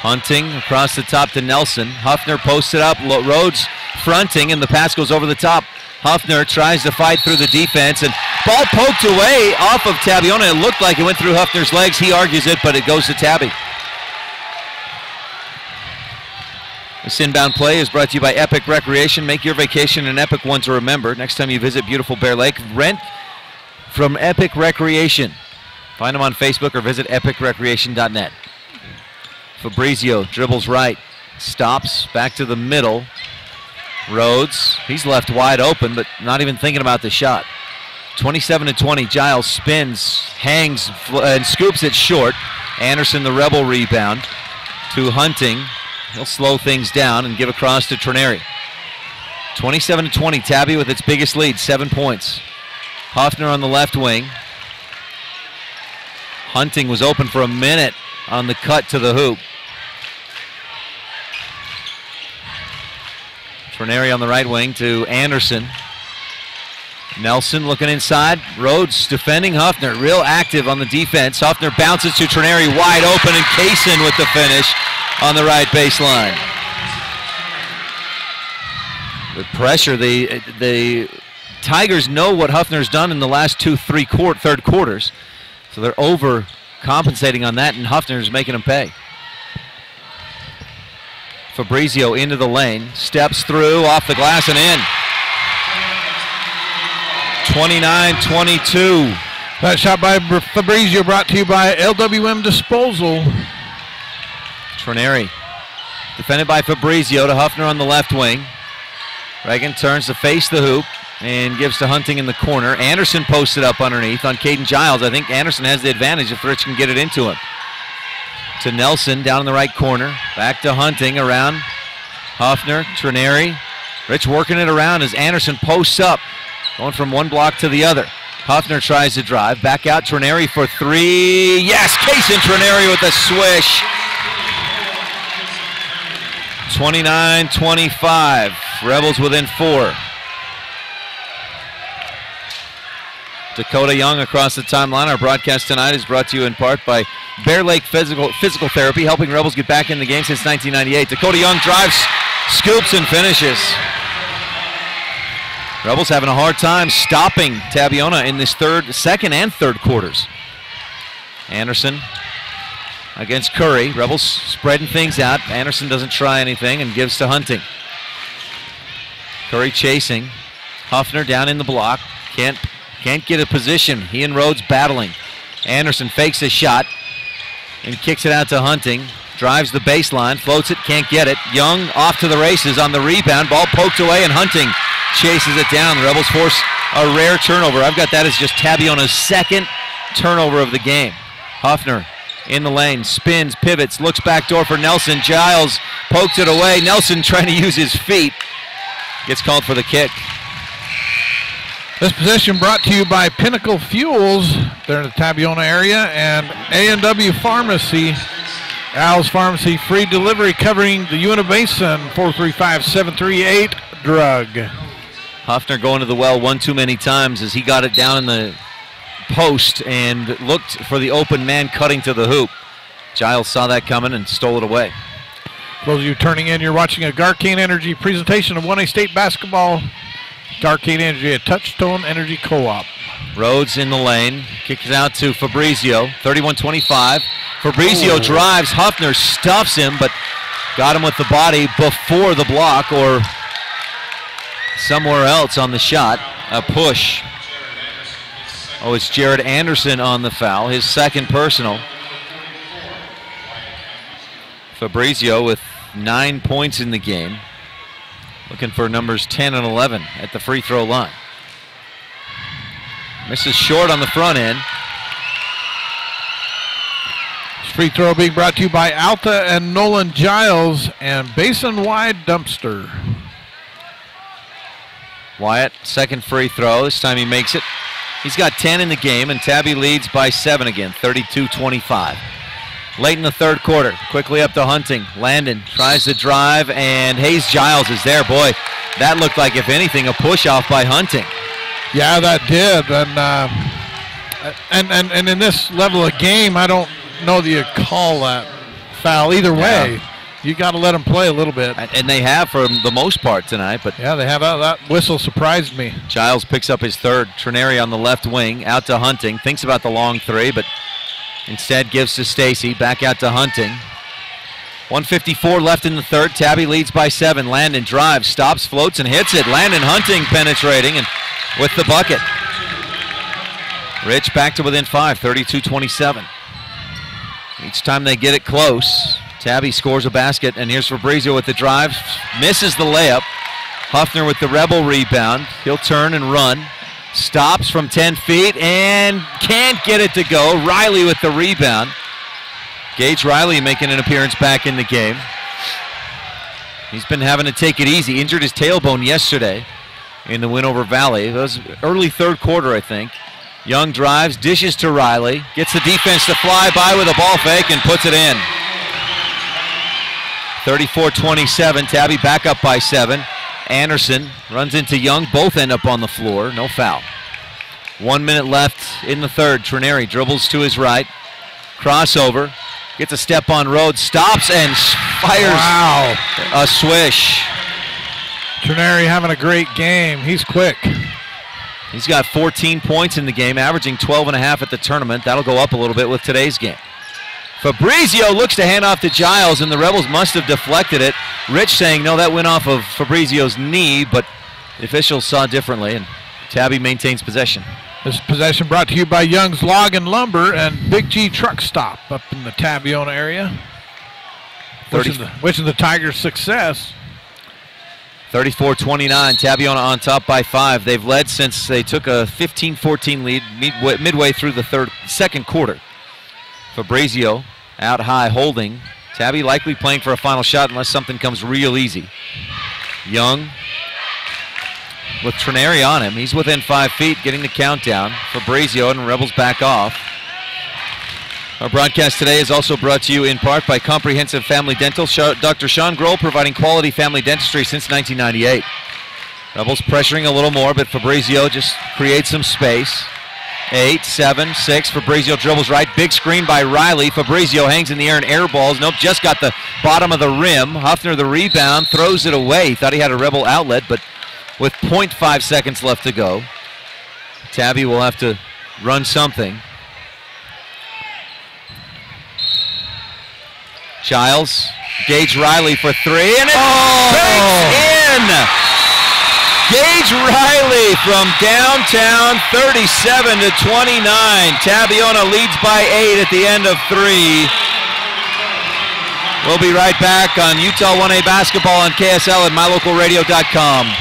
Hunting across the top to Nelson. Huffner posted up. Rhodes fronting, and the pass goes over the top. Huffner tries to fight through the defense, and ball poked away off of Tabiona. It looked like it went through Huffner's legs. He argues it, but it goes to Tabby. This inbound play is brought to you by Epic Recreation. Make your vacation an epic one to remember. Next time you visit beautiful Bear Lake, rent from Epic Recreation. Find them on Facebook or visit epicrecreation.net. Fabrizio dribbles right, stops, back to the middle. Rhodes, he's left wide open, but not even thinking about the shot. 27-20, Giles spins, hangs, and scoops it short. Anderson, the Rebel rebound to Hunting. He'll slow things down and give across to Trineri. 27-20, Tabby with its biggest lead, 7 points. Hoffner on the left wing. Hunting was open for a minute on the cut to the hoop. Trineri on the right wing to Anderson. Nelson looking inside. Rhodes defending Huffner. Real active on the defense. Huffner bounces to Trineri wide open, and Kaysen with the finish on the right baseline. With pressure, the Tigers know what Huffner's done in the last third quarters. So they're overcompensating on that, and Huffner's making them pay. Fabrizio into the lane, steps through, off the glass and in. 29-22.
That shot by Fabrizio brought to you by LWM Disposal.
Trineri defended by Fabrizio to Huffner on the left wing. Reagan turns to face the hoop and gives to Hunting in the corner. Anderson posted up underneath on Caden Giles. I think Anderson has the advantage if Rich can get it into him. To Nelson down in the right corner. Back to Hunting around Huffner, Trineri. Rich working it around as Anderson posts up. Going from one block to the other. Huffner tries to drive. Back out Trineri for three. Yes, Kaysen Trineri with a swish. 29-25. Rebels within 4. Dakota Young across the timeline. Our broadcast tonight is brought to you in part by Bear Lake Physical Therapy, helping Rebels get back in the game since 1998. Dakota Young drives, scoops, and finishes. Rebels having a hard time stopping Tabiona in this second and third quarters. Anderson against Curry. Rebels spreading things out. Anderson doesn't try anything and gives to Hunting. Curry chasing. Huffner down in the block. Can't get a position. He and Rhodes battling. Anderson fakes a shot and kicks it out to Hunting. Drives the baseline, floats it, can't get it. Young off to the races on the rebound. Ball poked away, and Hunting chases it down. The Rebels force a rare turnover. I've got that as just Tabiona's second turnover of the game. Huffner in the lane, spins, pivots, looks back door for Nelson. Giles pokes it away. Nelson trying to use his feet. Gets called for the kick.
This possession brought to you by Pinnacle Fuels. They're in the Tabiona area, and A&W Pharmacy. Al's Pharmacy, free delivery covering the Uinta Basin, 435-738 drug.
Huffner going to the well one too many times as he got it down in the post and looked for the open man cutting to the hoop. Giles saw that coming and stole it away.
For those of you turning in, you're watching a Garcane Energy presentation of 1A State basketball. Garcane Energy, a Touchstone Energy Co-op.
Rhodes in the lane, kicks it out to Fabrizio, 31-25. Fabrizio drives, Huffner stuffs him, but got him with the body before the block or somewhere else on the shot. A push. Oh, it's Jared Anderson on the foul, his second personal. Fabrizio with 9 points in the game. Looking for numbers 10 and 11 at the free throw line. Misses short on the front end.
Free throw being brought to you by Alta and Nolan Giles and Basin Wide Dumpster.
Wyatt, second free throw. This time he makes it. He's got 10 in the game, and Tabby leads by 7 again, 32-25. Late in the third quarter, quickly up to Hunting. Landon tries to drive, and Hayes Giles is there. Boy, that looked like, if anything, a push-off by Hunting.
Yeah, that did. And in this level of game, I don't know that you call that foul either way.
Yeah.
You got to let them play a little bit.
And they have for the most part tonight. But
yeah, they have. That whistle surprised me.
Giles picks up his third. Trineri on the left wing, out to Hunting. Thinks about the long three, but instead gives to Stacy. Back out to Hunting. 1:54 left in the third. Tabby leads by 7. Landon drives, stops, floats, and hits it. Landon Hunting penetrating and with the bucket. Rich back to within 5, 32-27. Each time they get it close, Tabby scores a basket, and here's Fabrizio with the drive. Misses the layup. Huffner with the Rebel rebound. He'll turn and run. Stops from 10 feet and can't get it to go. Riley with the rebound. Gage Riley making an appearance back in the game. He's been having to take it easy. Injured his tailbone yesterday in the win over Valley. It was early third quarter, I think. Young drives, dishes to Riley. Gets the defense to fly by with a ball fake and puts it in. 34-27, Tabby back up by 7. Anderson runs into Young, both end up on the floor, no foul. 1 minute left in the third. Trineri dribbles to his right, crossover, gets a step on Rhodes, stops and fires a swish.
Trineri having a great game, he's quick.
He's got 14 points in the game, averaging 12.5 at the tournament. That'll go up a little bit with today's game. Fabrizio looks to hand off to Giles, and the Rebels must have deflected it. Rich saying, no, that went off of Fabrizio's knee, but the officials saw differently, and Tabby maintains possession.
This possession brought to you by Young's Log and Lumber and Big G Truck Stop up in the Tabiona area. Wishing the Tigers success.
34-29, Tabiona on top by 5. They've led since they took a 15-14 lead midway through the second quarter. Fabrizio out high holding. Tabby likely playing for a final shot unless something comes real easy. Young with Trineri on him. He's within 5 feet, getting the countdown. Fabrizio and Rebels back off. Our broadcast today is also brought to you in part by Comprehensive Family Dental. Dr. Sean Grohl providing quality family dentistry since 1998. Rebels pressuring a little more, but Fabrizio just creates some space. 8, 7, 6. Fabrizio dribbles right. Big screen by Riley. Fabrizio hangs in the air and air balls. Nope, just got the bottom of the rim. Huffner the rebound, throws it away. He thought he had a Rebel outlet, but with 0.5 seconds left to go, Tabby will have to run something. Giles, Gage Riley for 3, and it breaks in! Gage Riley from downtown, 37-29. Tabiona leads by 8 at the end of 3. We'll be right back on Utah 1A basketball on KSL and mylocalradio.com.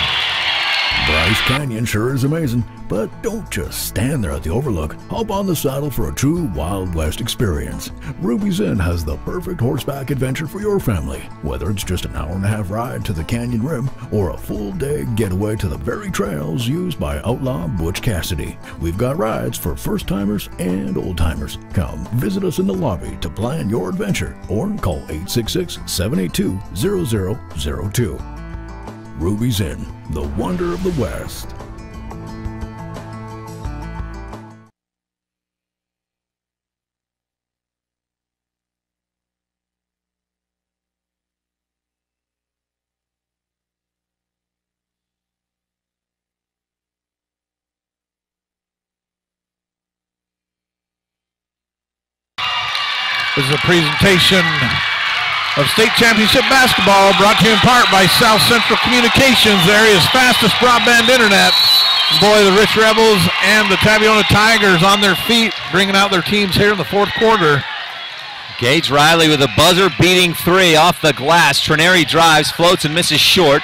Bryce Canyon sure is amazing, but don't just stand there at the overlook. Hop on the saddle for a true Wild West experience. Ruby's Inn has the perfect horseback adventure for your family. Whether it's just an hour-and-a-half ride to the canyon rim or a full-day getaway to the very trails used by outlaw Butch Cassidy, we've got rides for first-timers and old-timers. Come visit us in the lobby to plan your adventure or call 866-782-0002. Ruby's Inn, the wonder of the West.
This is a presentation of state championship basketball brought to you in part by South Central Communications, the area's fastest broadband internet. Boy, the Rich Rebels and the Tabiona Tigers on their feet, bringing out their teams here in the fourth quarter.
Gage Riley with a buzzer-beating 3 off the glass. Trineri drives, floats, and misses short.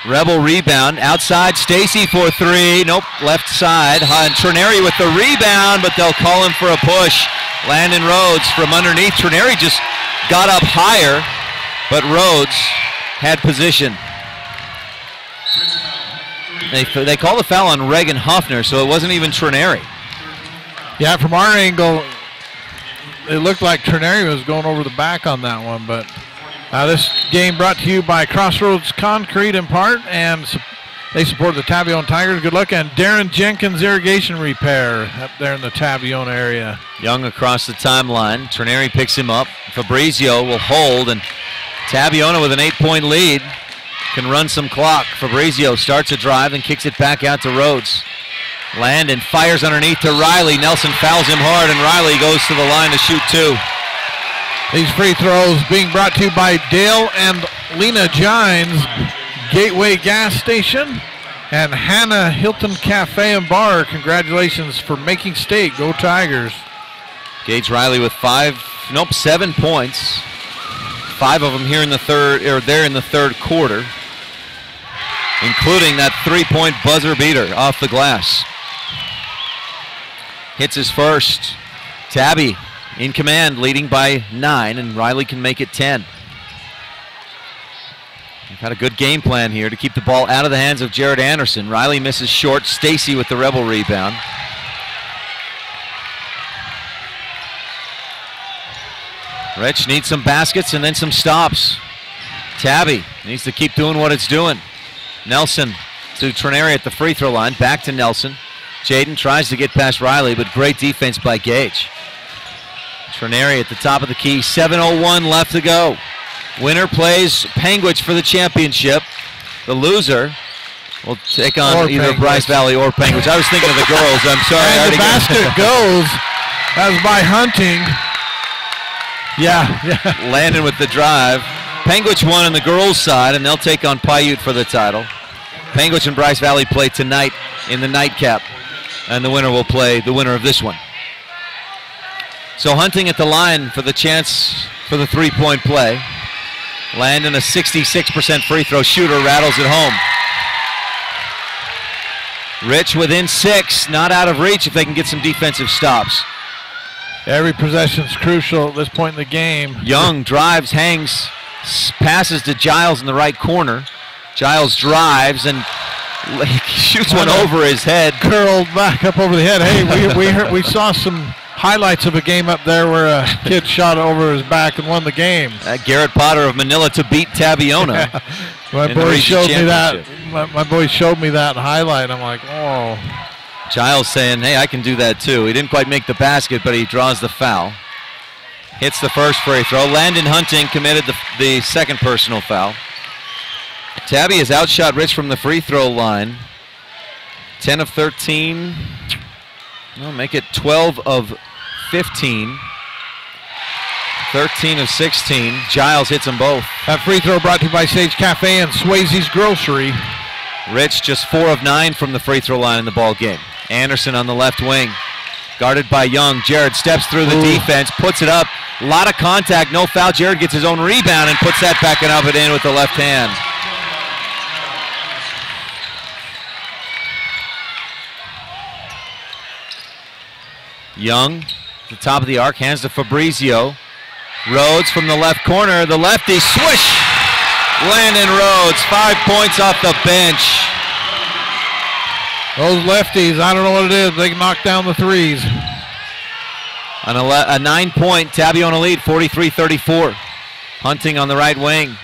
Rebel rebound, outside Stacy for 3. Nope, left side. And Trineri with the rebound, but they'll call him for a push. Landon Rhodes from underneath. Trineri just got up higher, but Rhodes had position. They call the foul on Reagan Huffner, so it wasn't even Trineri.
Yeah, from our angle, it looked like Trineri was going over the back on that one, but this game brought to you by Crossroads Concrete in part, and they support the Tabiona Tigers. Good luck, and Darren Jenkins Irrigation Repair up there in the Tabiona area.
Young across the timeline. Trineri picks him up. Fabrizio will hold, and Tabiona with an 8-point lead can run some clock. Fabrizio starts a drive and kicks it back out to Rhodes. Landon fires underneath to Riley. Nelson fouls him hard, and Riley goes to the line to shoot 2.
These free throws being brought to you by Dale and Lena Gines Gateway Gas Station and Hannah Hilton Cafe and Bar. Congratulations for making state. Go Tigers.
Gage Riley with 7 points. 5 of them here in the third quarter, including that 3-point buzzer beater off the glass. Hits his first. Tabby in command, leading by 9, and Riley can make it 10. We've had a good game plan here to keep the ball out of the hands of Jared Anderson. Riley misses short. Stacy with the Rebel rebound. Rich needs some baskets and then some stops. Tabby needs to keep doing what it's doing. Nelson to Trineri at the free throw line. Back to Nelson. Jaden tries to get past Riley, but great defense by Gage. Trineri at the top of the key. 7:01 left to go. Winner plays Panguitch for the championship. The loser will take on either Bryce Valley or Panguitch. I was thinking of the girls. I'm sorry.
And the basket goes as by Hunting. Yeah.
Landon with the drive. Panguitch won on the girls' side, and they'll take on Paiute for the title. Panguitch and Bryce Valley play tonight in the nightcap, and the winner will play the winner of this one. So Hunting at the line for the chance for the 3-point play. Landon, a 66% free throw shooter, rattles it home. Rich within 6, not out of reach if they can get some defensive stops.
Every possession's crucial at this point in the game.
Young drives, hangs, passes to Giles in the right corner. Giles drives and shoots one over his head.
Curled back up over the head. Hey, we saw some highlights of a game up there where a kid shot over his back and won the game.
Garrett Potter of Manila to beat Tabiona.
My boy showed me that. My boy showed me that highlight. I'm like, oh.
Giles saying, hey, I can do that too. He didn't quite make the basket, but he draws the foul. Hits the first free throw. Landon Hunting committed the second personal foul. Tabby has outshot Rich from the free throw line. 10 of 13. Well, make it 12 of 15. 13 of 16. Giles hits them both.
That free throw brought to you by Sage Cafe and Swayze's Grocery.
Rich just 4 of 9 from the free throw line in the ball game. Anderson on the left wing. Guarded by Young. Jared steps through the defense, puts it up. A lot of contact, no foul. Jared gets his own rebound and puts that back and up and in with the left hand. Young, at the top of the arc, hands to Fabrizio. Rhodes from the left corner. The lefty, swish! Landon Rhodes, 5 points off the bench.
Those lefties, I don't know what it is. They can knock down the threes.
On a 9-point Tabiona lead, 43-34. Hunting on the right wing.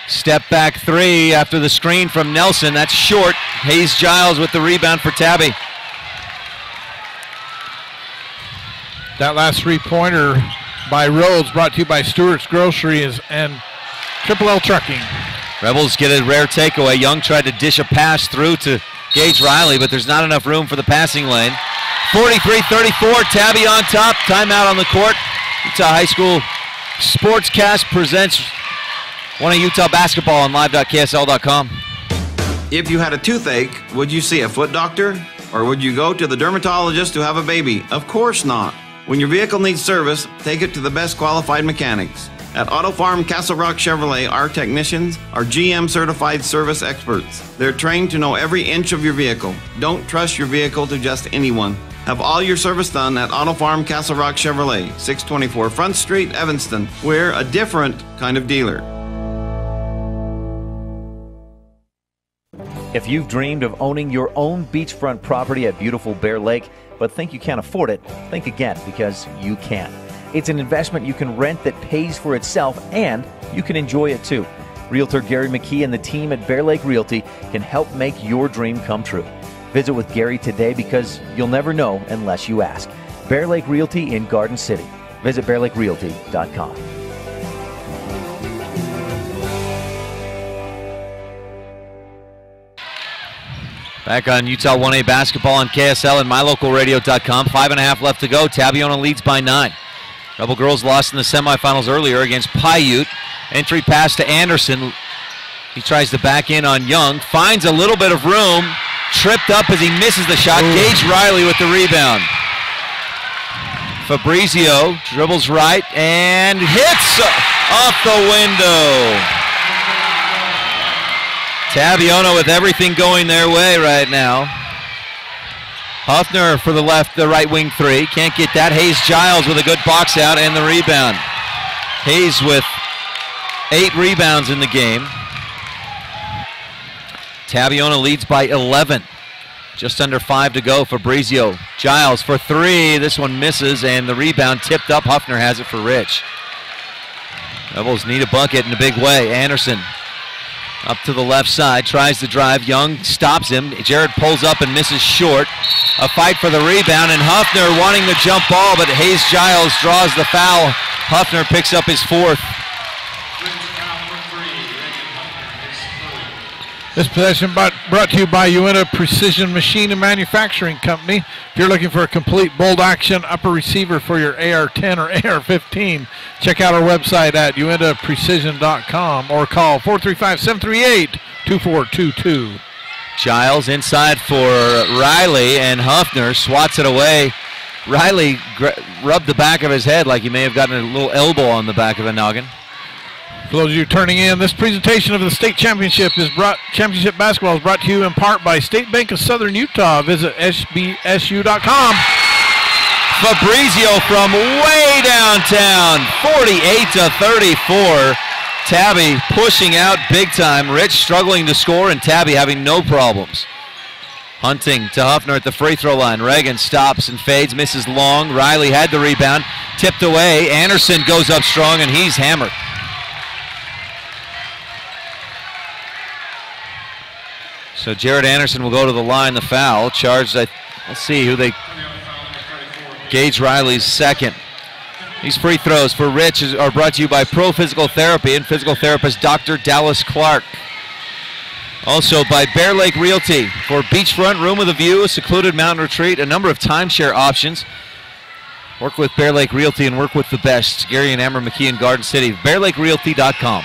Step back 3 after the screen from Nelson. That's short. Hayes Giles with the rebound for Tabby.
That last 3-pointer by Rhodes, brought to you by Stewart's Grocery and Triple L Trucking.
Rebels get a rare takeaway. Young tried to dish a pass through to Gage Riley, but there's not enough room for the passing lane. 43-34, Tabby on top. Timeout on the court. Utah High School Sportscast presents one of Utah basketball on live.ksl.com.
If you had a toothache, would you see a foot doctor? Or would you go to the dermatologist to have a baby? Of course not. When your vehicle needs service, take it to the best qualified mechanics. At Auto Farm Castle Rock Chevrolet, our technicians are GM certified service experts. They're trained to know every inch of your vehicle. Don't trust your vehicle to just anyone. Have all your service done at Auto Farm Castle Rock Chevrolet, 624 Front Street, Evanston. We're a different kind of dealer.
If you've dreamed of owning your own beachfront property at beautiful Bear Lake, but think you can't afford it, think again, because you can. It's an investment you can rent that pays for itself, and you can enjoy it too. Realtor Gary McKee and the team at Bear Lake Realty can help make your dream come true. Visit with Gary today, because you'll never know unless you ask. Bear Lake Realty in Garden City. Visit bearlakerealty.com.
Back on Utah 1A basketball on KSL and mylocalradio.com. 5.5 left to go. Tabiona leads by 9. Rebel girls lost in the semifinals earlier against Paiute. Entry pass to Anderson. He tries to back in on Young. Finds a little bit of room. Tripped up as he misses the shot. Gage Riley with the rebound. Fabrizio dribbles right and hits off the window. Tabiona with everything going their way right now. Huffner for the right wing three. Can't get that. Hayes Giles with a good box out and the rebound. Hayes with 8 rebounds in the game. Tabiona leads by 11. Just under 5 to go. Fabrizio. Giles for 3. This one misses, and the rebound tipped up. Huffner has it for Rich. Rebels need a bucket in a big way. Anderson up to the left side, tries to drive. Young stops him. Jared pulls up and misses short. A fight for the rebound, and Huffner wanting the jump ball, but Hayes Giles draws the foul. Huffner picks up his 4th.
This possession brought to you by Uinta Precision Machine and Manufacturing Company. If you're looking for a complete bolt action upper receiver for your AR-10 or AR-15, check out our website at uintaprecision.com or call 435-738-2422.
Giles inside for Riley, and Huffner swats it away. Riley rubbed the back of his head like he may have gotten a little elbow on the back of the noggin.
For those of you turning in, this presentation of the state championship basketball is brought to you in part by State Bank of Southern Utah. Visit sbsu.com.
Fabrizio from way downtown, 48-34. Tabby pushing out big time. Rich struggling to score, and Tabby having no problems. Hunting to Huffner at the free throw line. Reagan stops and fades, misses long. Riley had the rebound, tipped away. Anderson goes up strong, and he's hammered. So Jared Anderson will go to the line, the foul. Charged, let's see who they... Gage Riley's 2nd. These free throws for Rich are brought to you by Pro Physical Therapy and physical therapist Dr. Dallas Clark. Also by Bear Lake Realty for beachfront, room with a view, a secluded mountain retreat, a number of timeshare options. Work with Bear Lake Realty and work with the best. Gary and Amber McKee in Garden City. BearLakeRealty.com.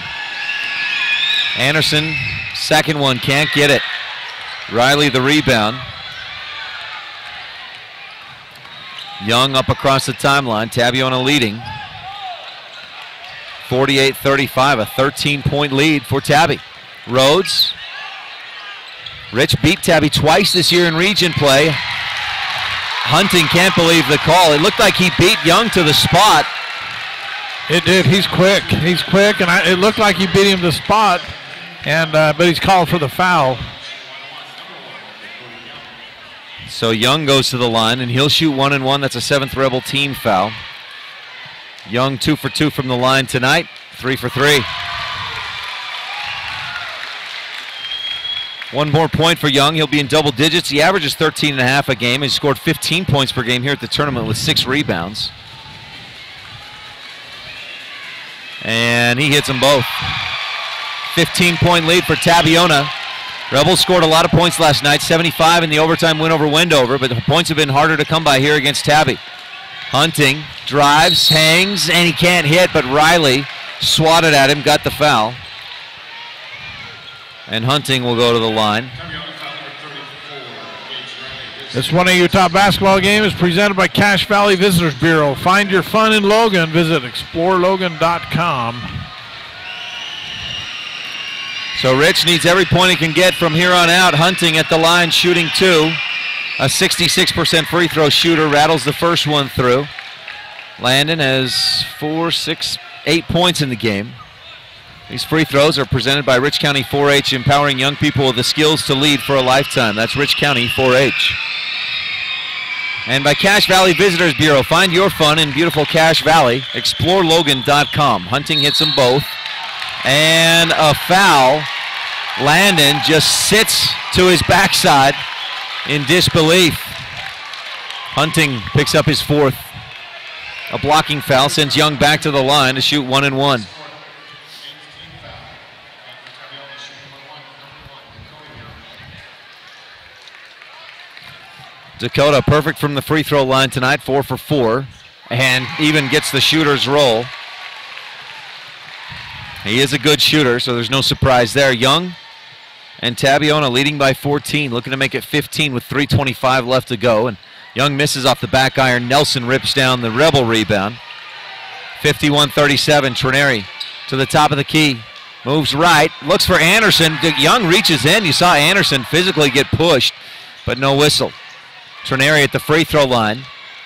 Anderson, 2nd one, can't get it. Riley the rebound. Young up across the timeline. Tabiona leading 48-35, a 13-point lead for Tabby. Rhodes. Rich beat Tabby twice this year in region play. Hunting can't believe the call. It looked like he beat Young to the spot.
It did. He's quick. He's quick, and it looked like he beat him to the spot, and but he's called for the foul.
So Young goes to the line, and he'll shoot 1 and 1. That's a 7th Rebel team foul. Young 2 for 2 from the line tonight, 3 for 3. One more point for Young. He'll be in double digits. He averages 13.5 a game. He's scored 15 points per game here at the tournament with 6 rebounds. And he hits them both. 15-point lead for Tabiona. Rebels scored a lot of points last night, 75 in the overtime win over Wendover, but the points have been harder to come by here against Tabby. Hunting, drives, hangs, and he can't hit, but Riley swatted at him, got the foul. And Hunting will go to the line.
This 1A Utah basketball game is presented by Cache Valley Visitors Bureau. Find your fun in Logan. Visit explorelogan.com.
So Rich needs every point he can get from here on out. Hunting at the line, shooting 2. A 66% free throw shooter, rattles the first one through. Landon has 4, 6, 8 points in the game. These free throws are presented by Rich County 4-H, empowering young people with the skills to lead for a lifetime. That's Rich County 4-H. And by Cache Valley Visitors Bureau. Find your fun in beautiful Cache Valley. ExploreLogan.com. Hunting hits them both. And a foul. Landon just sits to his backside in disbelief. Hunting picks up his 4th. A blocking foul sends Young back to the line to shoot 1 and 1. Dakota perfect from the free throw line tonight, 4 for 4, and even gets the shooter's roll. He is a good shooter, so there's no surprise there. Young and Tabiona leading by 14, looking to make it 15 with 3:25 left to go. And Young misses off the back iron. Nelson rips down the Rebel rebound. 51-37, Trineri to the top of the key. Moves right, looks for Anderson. Young reaches in. You saw Anderson physically get pushed, but no whistle. Trineri at the free throw line.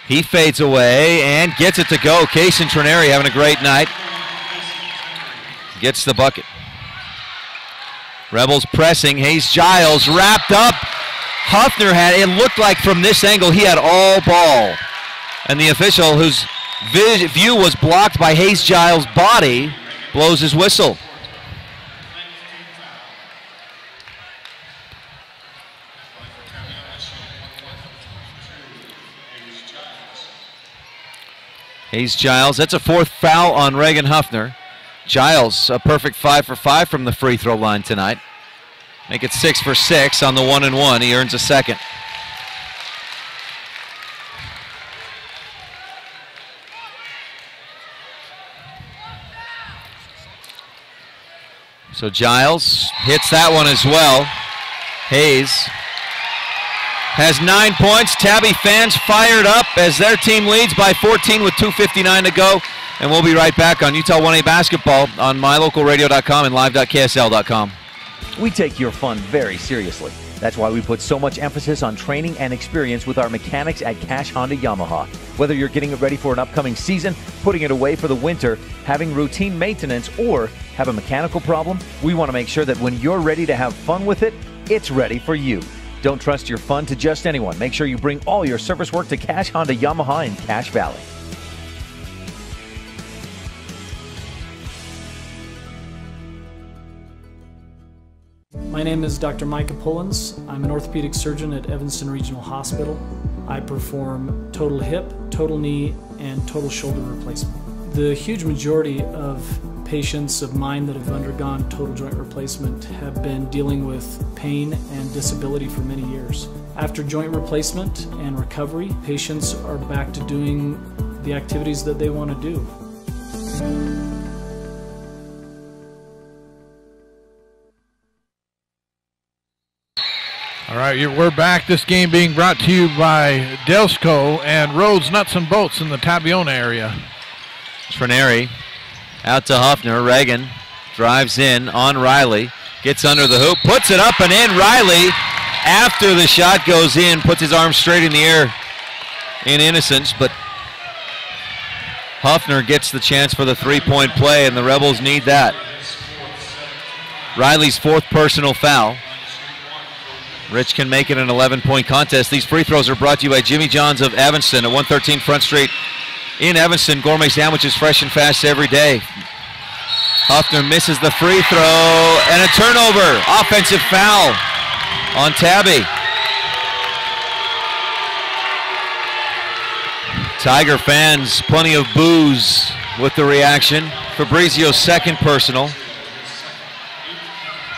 He fades away and gets it to go. Case and Trineri having a great night. Gets the bucket. Rebels pressing. Hayes Giles wrapped up. Huffner had, it looked like from this angle, he had all ball. And the official, whose view was blocked by Hayes Giles' body, blows his whistle. Hayes Giles, that's a 4th foul on Reagan Huffner. Giles, a perfect 5 for 5 from the free throw line tonight. Make it 6 for 6 on the 1 and 1. He earns a 2nd. So Giles hits that one as well. Hayes has 9 points. Tabby fans fired up as their team leads by 14 with 2:59 to go. And we'll be right back on Utah 1A basketball on mylocalradio.com and live.ksl.com.
We take your fun very seriously. That's why we put so much emphasis on training and experience with our mechanics at Cache Honda Yamaha. Whether you're getting it ready for an upcoming season, putting it away for the winter, having routine maintenance, or have a mechanical problem, we want to make sure that when you're ready to have fun with it, it's ready for you. Don't trust your fun to just anyone. Make sure you bring all your service work to Cache Honda Yamaha in Cache Valley.
My name is Dr. Micah Pullins. I'm an orthopedic surgeon at Evanston Regional Hospital. I perform total hip, total knee, and total shoulder replacement. The huge majority of patients of mine that have undergone total joint replacement have been dealing with pain and disability for many years. After joint replacement and recovery, patients are back to doing the activities that they want to do.
All right, we're back. This game being brought to you by Delsco and Rhodes Nuts and Bolts in the Tabiona area.
Trineri out to Huffner. Reagan drives in on Riley. Gets under the hoop, puts it up and in. Riley, after the shot goes in, puts his arm straight in the air in innocence, but Huffner gets the chance for the three-point play, and the Rebels need that. Riley's 4th personal foul. Rich can make it an 11-point contest. These free throws are brought to you by Jimmy John's of Evanston at 113 Front Street in Evanston. Gourmet sandwiches fresh and fast every day. Huffner misses the free throw and a turnover. Offensive foul on Tabby. Tiger fans, plenty of boos with the reaction. Fabrizio's 2nd personal.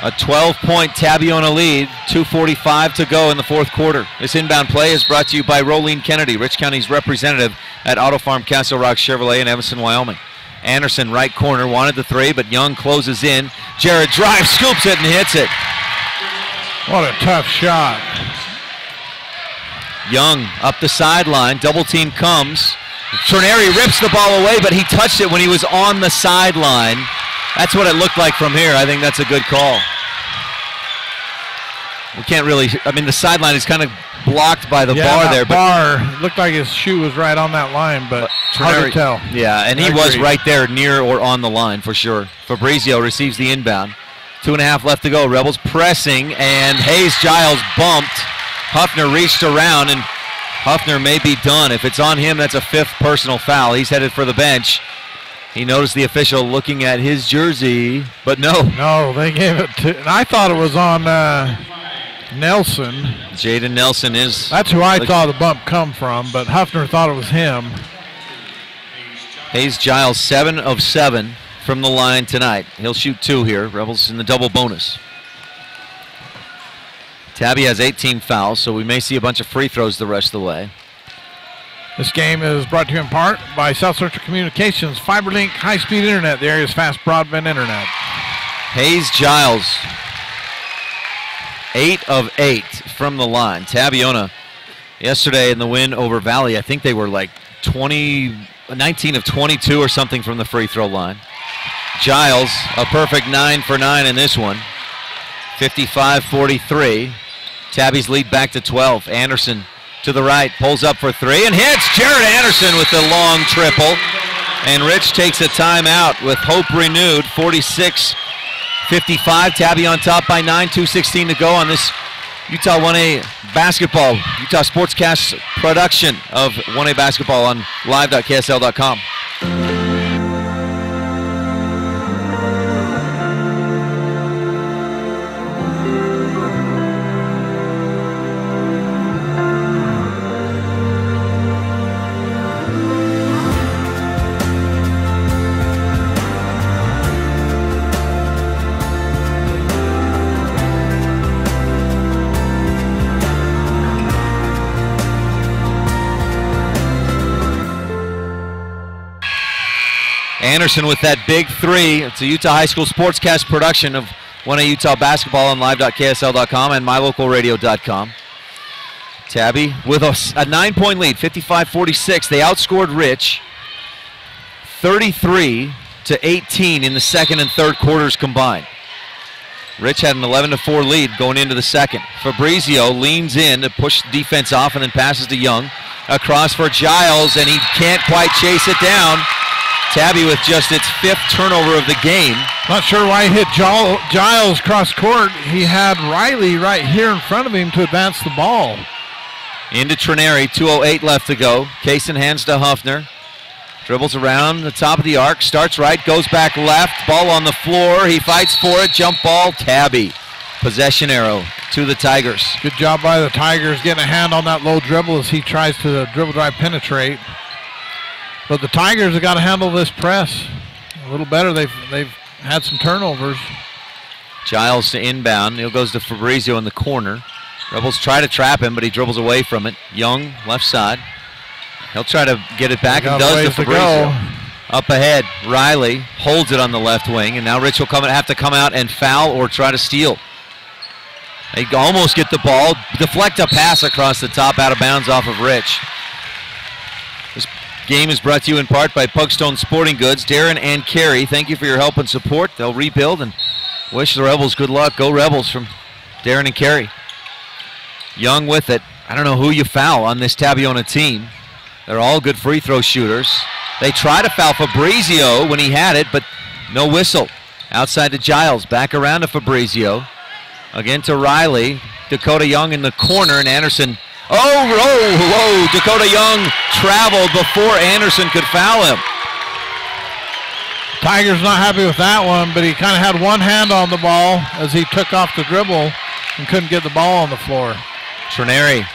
A 12-point Tabiona lead, 2:45 to go in the 4th quarter. This inbound play is brought to you by Rolene Kennedy, Rich County's representative at Auto Farm Castle Rock Chevrolet in Evanston, Wyoming. Anderson, right corner, wanted the 3, but Young closes in. Jared drives, scoops it, and hits it.
What a tough shot.
Young up the sideline. Double team comes. Trineri rips the ball away, but he touched it when he was on the sideline. That's what it looked like from here. I think that's a good call. We can't really, I mean, the sideline is kind of blocked by the bar there.
But looked like his shoe was right on that line, but hard to tell.
Yeah, and he was right there near or on the line for sure. Fabrizio receives the inbound. 2.5 left to go. Rebels pressing, and Hayes Giles bumped. Huffner reached around, and Huffner may be done. If it's on him, that's a 5th personal foul. He's headed for the bench. He noticed the official looking at his jersey, but no.
No, they gave it to, and I thought it was on Nelson.
Jaden Nelson is.
That's who I saw the bump come from, but Huffner thought it was him.
Hayes Giles, 7 of 7 from the line tonight. He'll shoot 2 here. Rebels in the double bonus. Tabby has 18 fouls, so we may see a bunch of free throws the rest of the way.
This game is brought to you in part by South Central Communications, FiberLink high-speed internet, the area's fast broadband internet.
Hayes Giles, 8 of 8 from the line. Tabiona, yesterday in the win over Valley, I think they were like 19 of 22 or something from the free throw line. Giles, a perfect 9 for 9 in this one. 55-43. Tabby's lead back to 12. Anderson to the right, pulls up for 3 and hits. Jared Anderson with the long triple. And Rich takes a timeout with hope renewed. 46-55. Tabby on top by 9. 2:16 to go on this Utah 1A basketball, Utah Sportscast production of 1A basketball on live.ksl.com. Anderson with that big 3. It's a Utah High School Sportscast production of 1A Utah basketball on live.ksl.com and mylocalradio.com. Tabby with a 9-point lead, 55-46. They outscored Rich 33-18 in the second and third quarters combined. Rich had an 11-4 lead going into the second. Fabrizio leans in to push the defense off and then passes to Young. Across for Giles, and he can't quite chase it down. Tabby with just its 5th turnover of the game.
Not sure why he hit Giles cross court. He had Riley right here in front of him to advance the ball.
Into Trineri, 2:08 left to go. Kaysen hands to Huffner. Dribbles around the top of the arc, starts right, goes back left. Ball on the floor, he fights for it. Jump ball, Tabby. Possession arrow to the Tigers.
Good job by the Tigers getting a hand on that low dribble as he tries to dribble drive penetrate. But the Tigers have got to handle this press a little better. They've had some turnovers.
Giles to inbound. He goes to Fabrizio in the corner. Rebels try to trap him, but he dribbles away from it. Young, left side. He'll try to get it back and does to Fabrizio. Up ahead, Riley holds it on the left wing, and now Rich will have to come out and foul or try to steal. They almost get the ball, deflect a pass across the top, out of bounds off of Rich. This game is brought to you in part by Pugstone Sporting Goods. Darren and Carrie, thank you for your help and support. They'll rebuild and wish the Rebels good luck. Go Rebels from Darren and Carrie. Young with it. I don't know who you foul on this Tabiona team. They're all good free throw shooters. They try to foul Fabrizio when he had it, but no whistle. Outside to Giles, back around to Fabrizio. Again to Riley. Dakota Young in the corner, and Anderson. Oh, Dakota Young traveled before Anderson could foul him.
Tigers not happy with that one, but he kind of had one hand on the ball as he took off the dribble and couldn't get the ball on the floor.
Trineri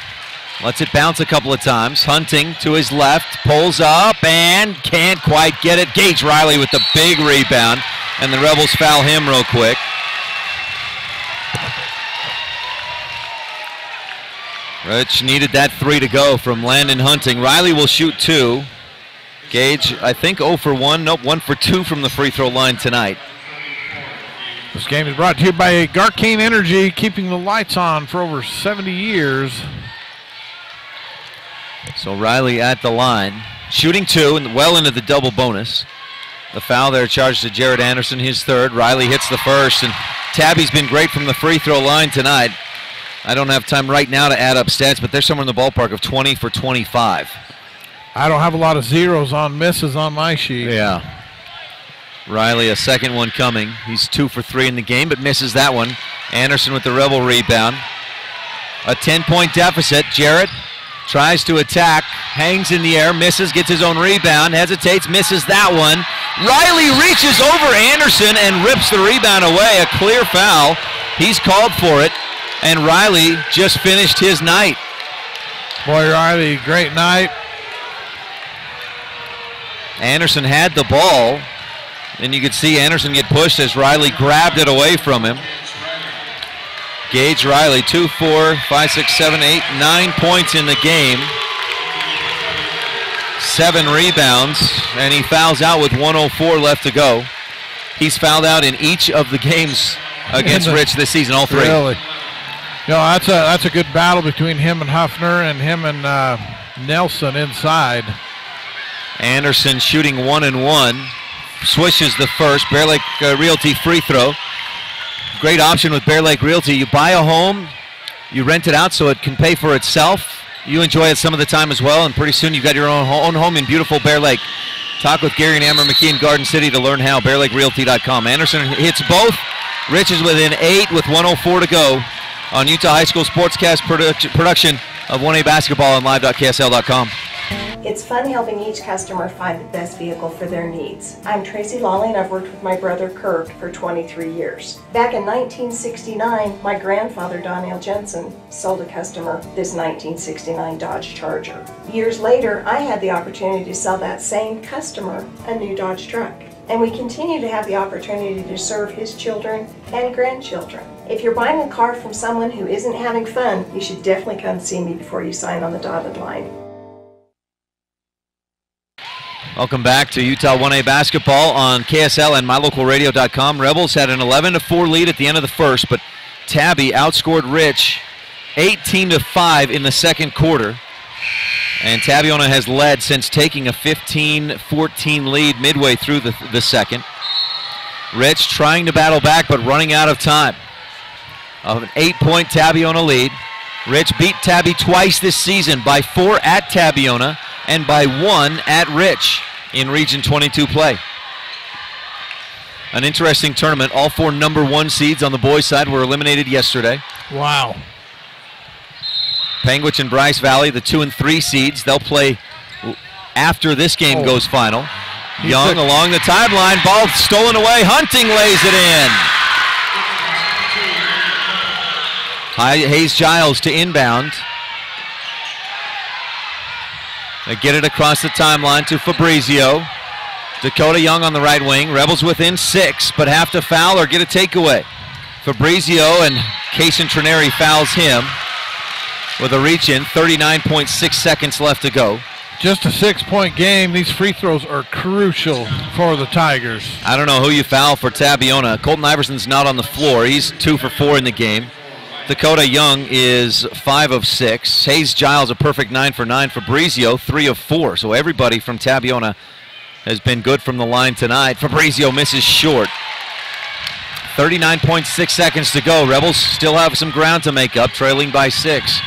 lets it bounce a couple of times. Hunting to his left, pulls up and can't quite get it. Gage Riley with the big rebound, and the Rebels foul him real quick. Rich needed that 3 to go from Landon Hunting. Riley will shoot 2. Gage, I think 0 for 1. Nope, 1 for 2 from the free throw line tonight.
This game is brought to you by Garcane Energy, keeping the lights on for over 70 years.
So Riley at the line, shooting 2 and well into the double bonus. The foul there charged to Jared Anderson, his third. Riley hits the first, and Tabby's been great from the free throw line tonight. I don't have time right now to add up stats, but they're somewhere in the ballpark of 20 for 25.
I don't have a lot of zeros on misses on my sheet.
Yeah. Riley, a second one coming. He's 2 for 3 in the game, but misses that one. Anderson with the Rebel rebound. A 10-point deficit. Jarrett tries to attack, hangs in the air, misses, gets his own rebound, hesitates, misses that one. Riley reaches over Anderson and rips the rebound away. A clear foul. He's called for it, and Riley just finished his night.
Boy, Riley, great night.
Anderson had the ball, and you could see Anderson get pushed as Riley grabbed it away from him. Gage Riley, 2, 4, 5, 6, 7, 8, 9 points in the game. 7 rebounds, and he fouls out with 1:04 left to go. He's fouled out in each of the games against Rich this season, all 3.
Really? You know, that's a good battle between him and Huffner and him and Nelson inside.
Anderson shooting 1 and 1. Swishes the first. Bear Lake Realty free throw. Great option with Bear Lake Realty. You buy a home, you rent it out so it can pay for itself. You enjoy it some of the time as well, and pretty soon you've got your own home in beautiful Bear Lake. Talk with Gary and Amber McKee in Garden City to learn how. BearLakeRealty.com. Anderson hits both. Rich is within 8 with 1:04 to go on Utah High School Sportscast production of 1A Basketball on live.ksl.com.
It's fun helping each customer find the best vehicle for their needs. I'm Tracy Lawley, and I've worked with my brother Kirk for 23 years. Back in 1969, my grandfather Donnell Jensen sold a customer this 1969 Dodge Charger. Years later, I had the opportunity to sell that same customer a new Dodge truck. And we continue to have the opportunity to serve his children and grandchildren. If you're buying a car from someone who isn't having fun, you should definitely come see me before you sign on the dotted line.
Welcome back to Utah 1A basketball on KSL and MyLocalRadio.com. Rebels had an 11-4 lead at the end of the first, but Tabby outscored Rich 18-5 in the second quarter. And Tabiona has led since taking a 15-14 lead midway through the second. Rich trying to battle back, but running out of time. Of an 8-point Tabiona lead. Rich beat Tabby twice this season, by 4 at Tabiona and by 1 at Rich in Region 22 play. An interesting tournament. All 4 number 1 seeds on the boys' side were eliminated yesterday.
Wow.
Panguitch and Bryce Valley, the 2 and 3 seeds, they'll play after this game goes final. Young along the timeline, ball stolen away. Hunting lays it in. Hayes Giles to inbound. They get it across the timeline to Fabrizio. Dakota Young on the right wing. Rebels within 6, but have to foul or get a takeaway. Fabrizio, and Kaysen Trineri fouls him with a reach-in. 39.6 seconds left to go.
Just a 6-point game. These free throws are crucial for the Tigers.
I don't know who you foul for Tabiona. Colton Iverson's not on the floor. He's 2 for 4 in the game. Dakota Young is 5 of 6. Hayes Giles a perfect 9 for 9. Fabrizio 3 of 4. So everybody from Tabiona has been good from the line tonight. Fabrizio misses short. 39.6 seconds to go. Rebels still have some ground to make up, trailing by 6.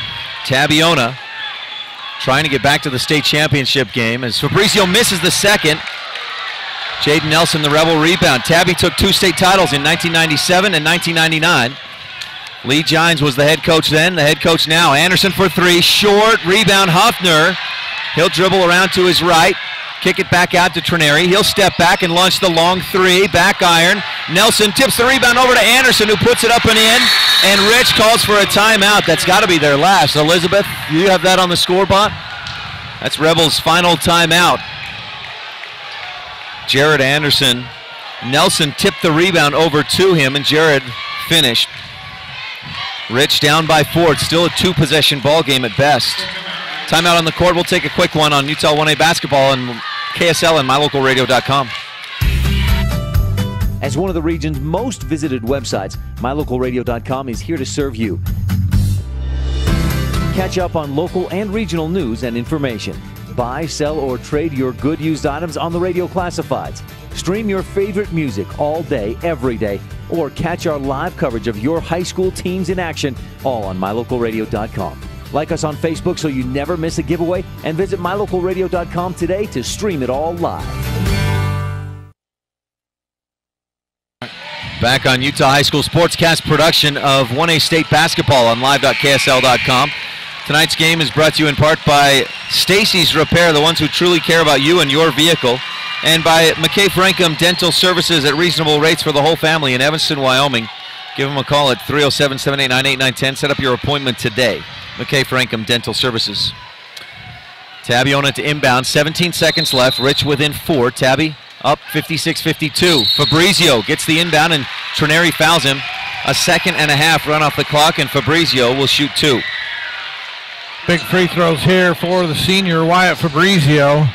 Tabiona trying to get back to the state championship game as Fabrizio misses the second. Jaden Nelson, the Rebel rebound. Tabby took 2 state titles in 1997 and 1999. Lee Gines was the head coach then, the head coach now. Anderson for 3, short, rebound Huffner. He'll dribble around to his right, kick it back out to Trineri. He'll step back and launch the long 3, back iron. Nelson tips the rebound over to Anderson, who puts it up and in, and Rich calls for a timeout. That's got to be their last. Elizabeth, you have that on the scoreboard? That's Rebels' final timeout. Jared Anderson. Nelson tipped the rebound over to him, and Jared finished. Rich down by 4. It's still a 2-possession ball game at best. Timeout on the court. We'll take a quick one on Utah 1A basketball and KSL and MyLocalRadio.com.
As one of the region's most visited websites, MyLocalRadio.com is here to serve you. Catch up on local and regional news and information. Buy, sell, or trade your good used items on the radio classifieds. Stream your favorite music all day, every day, or catch our live coverage of your high school teams in action, all on mylocalradio.com. Like us on Facebook so you never miss a giveaway, and visit mylocalradio.com today to stream it all live.
Back on Utah High School Sportscast production of 1A State Basketball on live.ksl.com. Tonight's game is brought to you in part by Stacy's Repair, the ones who truly care about you and your vehicle, and by McKay Frankum Dental Services at reasonable rates for the whole family in Evanston, Wyoming. Give them a call at 307-789-8910. Set up your appointment today. McKay Frankum Dental Services. Tabiona to inbound, 17 seconds left. Rich within 4. Tabby up 56-52. Fabrizio gets the inbound and Trineri fouls him. A second and a half run off the clock, and Fabrizio will shoot 2.
Big free throws here for the senior Wyatt Fabrizio.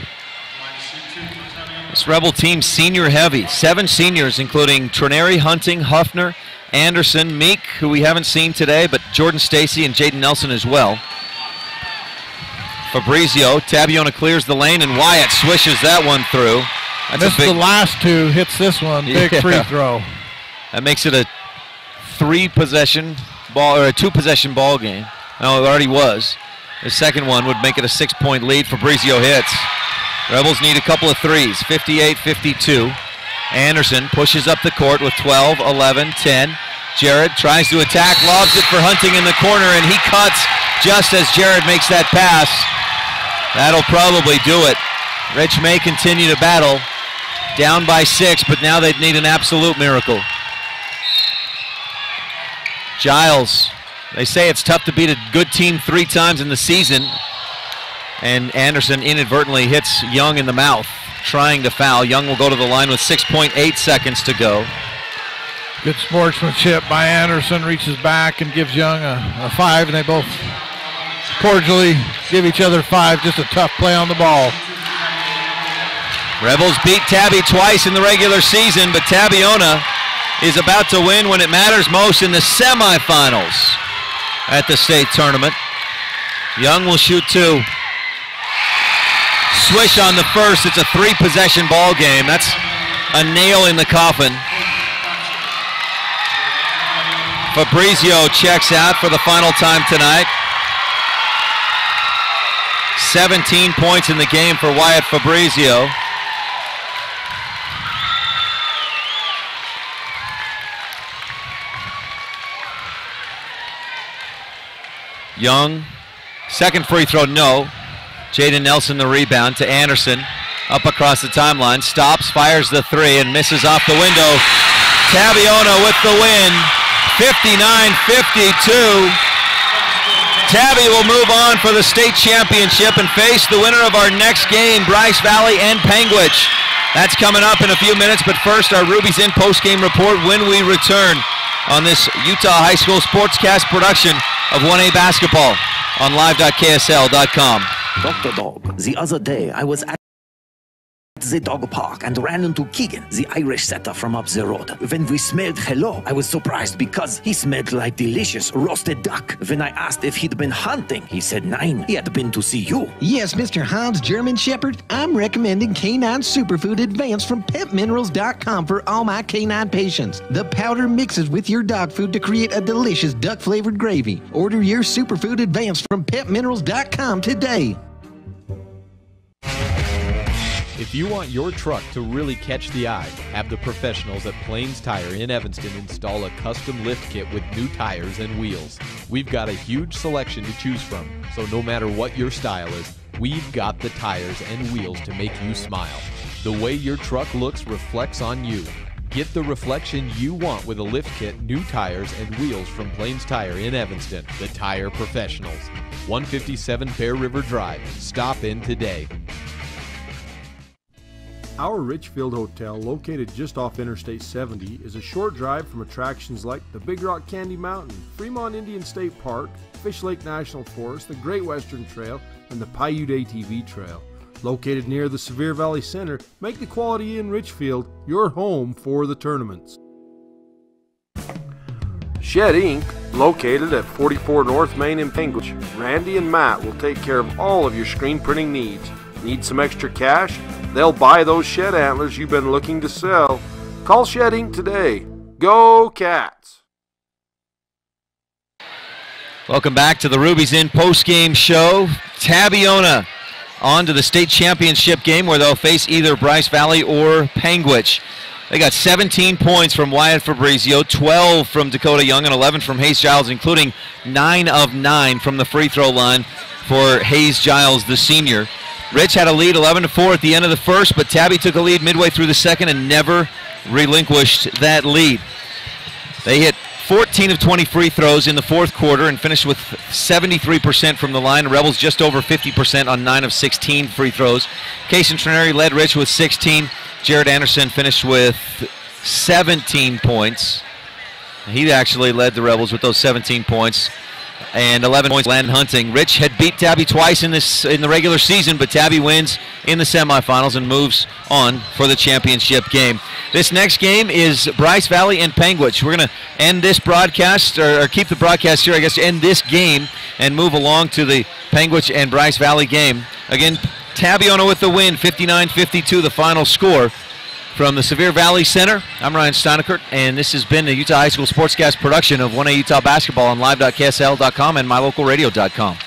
This Rebel team senior heavy. 7 seniors, including Trineri, Hunting, Huffner, Anderson, Meek, who we haven't seen today, but Jordan Stacy and Jaden Nelson as well. Fabrizio, Tabiona clears the lane, and Wyatt swishes that one through.
Missed the last 2, hits this one. Big free throw.
That makes it a 3-possession ball, or a 2-possession ball game. No, it already was. The second one would make it a 6-point lead. Fabrizio hits. Rebels need a couple of threes. 58-52. Anderson pushes up the court with 12, 11, 10. Jared tries to attack, lobs it for Hunting in the corner, and he cuts just as Jared makes that pass. That'll probably do it. Rich may continue to battle. Down by 6, but now they'd need an absolute miracle. Giles, they say it's tough to beat a good team 3 times in the season. And Anderson inadvertently hits Young in the mouth, trying to foul. Young will go to the line with 6.8 seconds to go.
Good sportsmanship by Anderson, reaches back and gives Young a 5, and they both cordially give each other 5. Just a tough play on the ball.
Rebels beat Tabby twice in the regular season, but Tabiona is about to win when it matters most in the semifinals at the state tournament. Young will shoot 2. Swish on the first. It's a 3-possession ball game. That's a nail in the coffin. Fabrizio checks out for the final time tonight. 17 points in the game for Wyatt Fabrizio. Young, second free throw, no. Jaden Nelson the rebound to Anderson. Up across the timeline, stops, fires the 3, and misses off the window. Tabiona with the win, 59-52. Tabby will move on for the state championship and face the winner of our next game, Bryce Valley and Panguitch. That's coming up in a few minutes, but first our Ruby's In post-game report when we return on this Utah High School Sportscast production of 1A Basketball on live.ksl.com.
Dr. Dog, the other day I was at the dog park and ran into Keegan, the Irish setter from up the road. When we smelled hello, I was surprised because he smelled like delicious roasted duck. When I asked if he'd been hunting, he said nein, he had been to see you.
Yes, Mr. Hans German Shepherd, I'm recommending Canine Superfood Advanced from PetMinerals.com for all my canine patients. The powder mixes with your dog food to create a delicious duck-flavored gravy. Order your Superfood Advanced from PetMinerals.com today.
If you want your truck to really catch the eye, have the professionals at Plains Tire in Evanston install a custom lift kit with new tires and wheels. We've got a huge selection to choose from, so no matter what your style is, we've got the tires and wheels to make you smile. The way your truck looks reflects on you. Get the reflection you want with a lift kit, new tires, and wheels from Plains Tire in Evanston, the tire professionals. 157 Bear River Drive. Stop in today.
Our Richfield Hotel, located just off Interstate 70, is a short drive from attractions like the Big Rock Candy Mountain, Fremont Indian State Park, Fish Lake National Forest, the Great Western Trail, and the Paiute ATV Trail. Located near the Sevier Valley Center, make the Quality Inn Richfield your home for the tournaments. Shed Inc., located at 44 North Main in Panguitch, Randy and Matt will take care of all of your screen printing needs. Need some extra cash? They'll buy those shed antlers you've been looking to sell. Call Shed Inc. today. Go Cats!
Welcome back to the Ruby's Inn post-game show. Tabiona on to the state championship game where they'll face either Bryce Valley or Panguitch. They got 17 points from Wyatt Fabrizio, 12 from Dakota Young, and 11 from Hayes Giles, including 9 of 9 from the free throw line for Hayes Giles, the senior. Rich had a lead 11-4 at the end of the first, but Tabby took a lead midway through the second and never relinquished that lead. They hit 14 of 20 free throws in the fourth quarter and finished with 73% from the line. Rebels just over 50% on 9 of 16 free throws. Cason Trineri led Rich with 16. Jared Anderson finished with 17 points. He actually led the Rebels with those 17 points. And 11 points, Landon Hunting. Rich had beat Tabby twice in the regular season, but Tabby wins in the semifinals and moves on for the championship game. This next game is Bryce Valley and Panguitch. We're going to end this broadcast, or keep the broadcast here, I guess, end this game and move along to the Panguitch and Bryce Valley game. Again, Tabiona with the win, 59-52, the final score. From the Sevier Valley Center, I'm Ryan Steinekert, and this has been the Utah High School Sportscast production of 1A Utah Basketball on live.ksl.com and mylocalradio.com.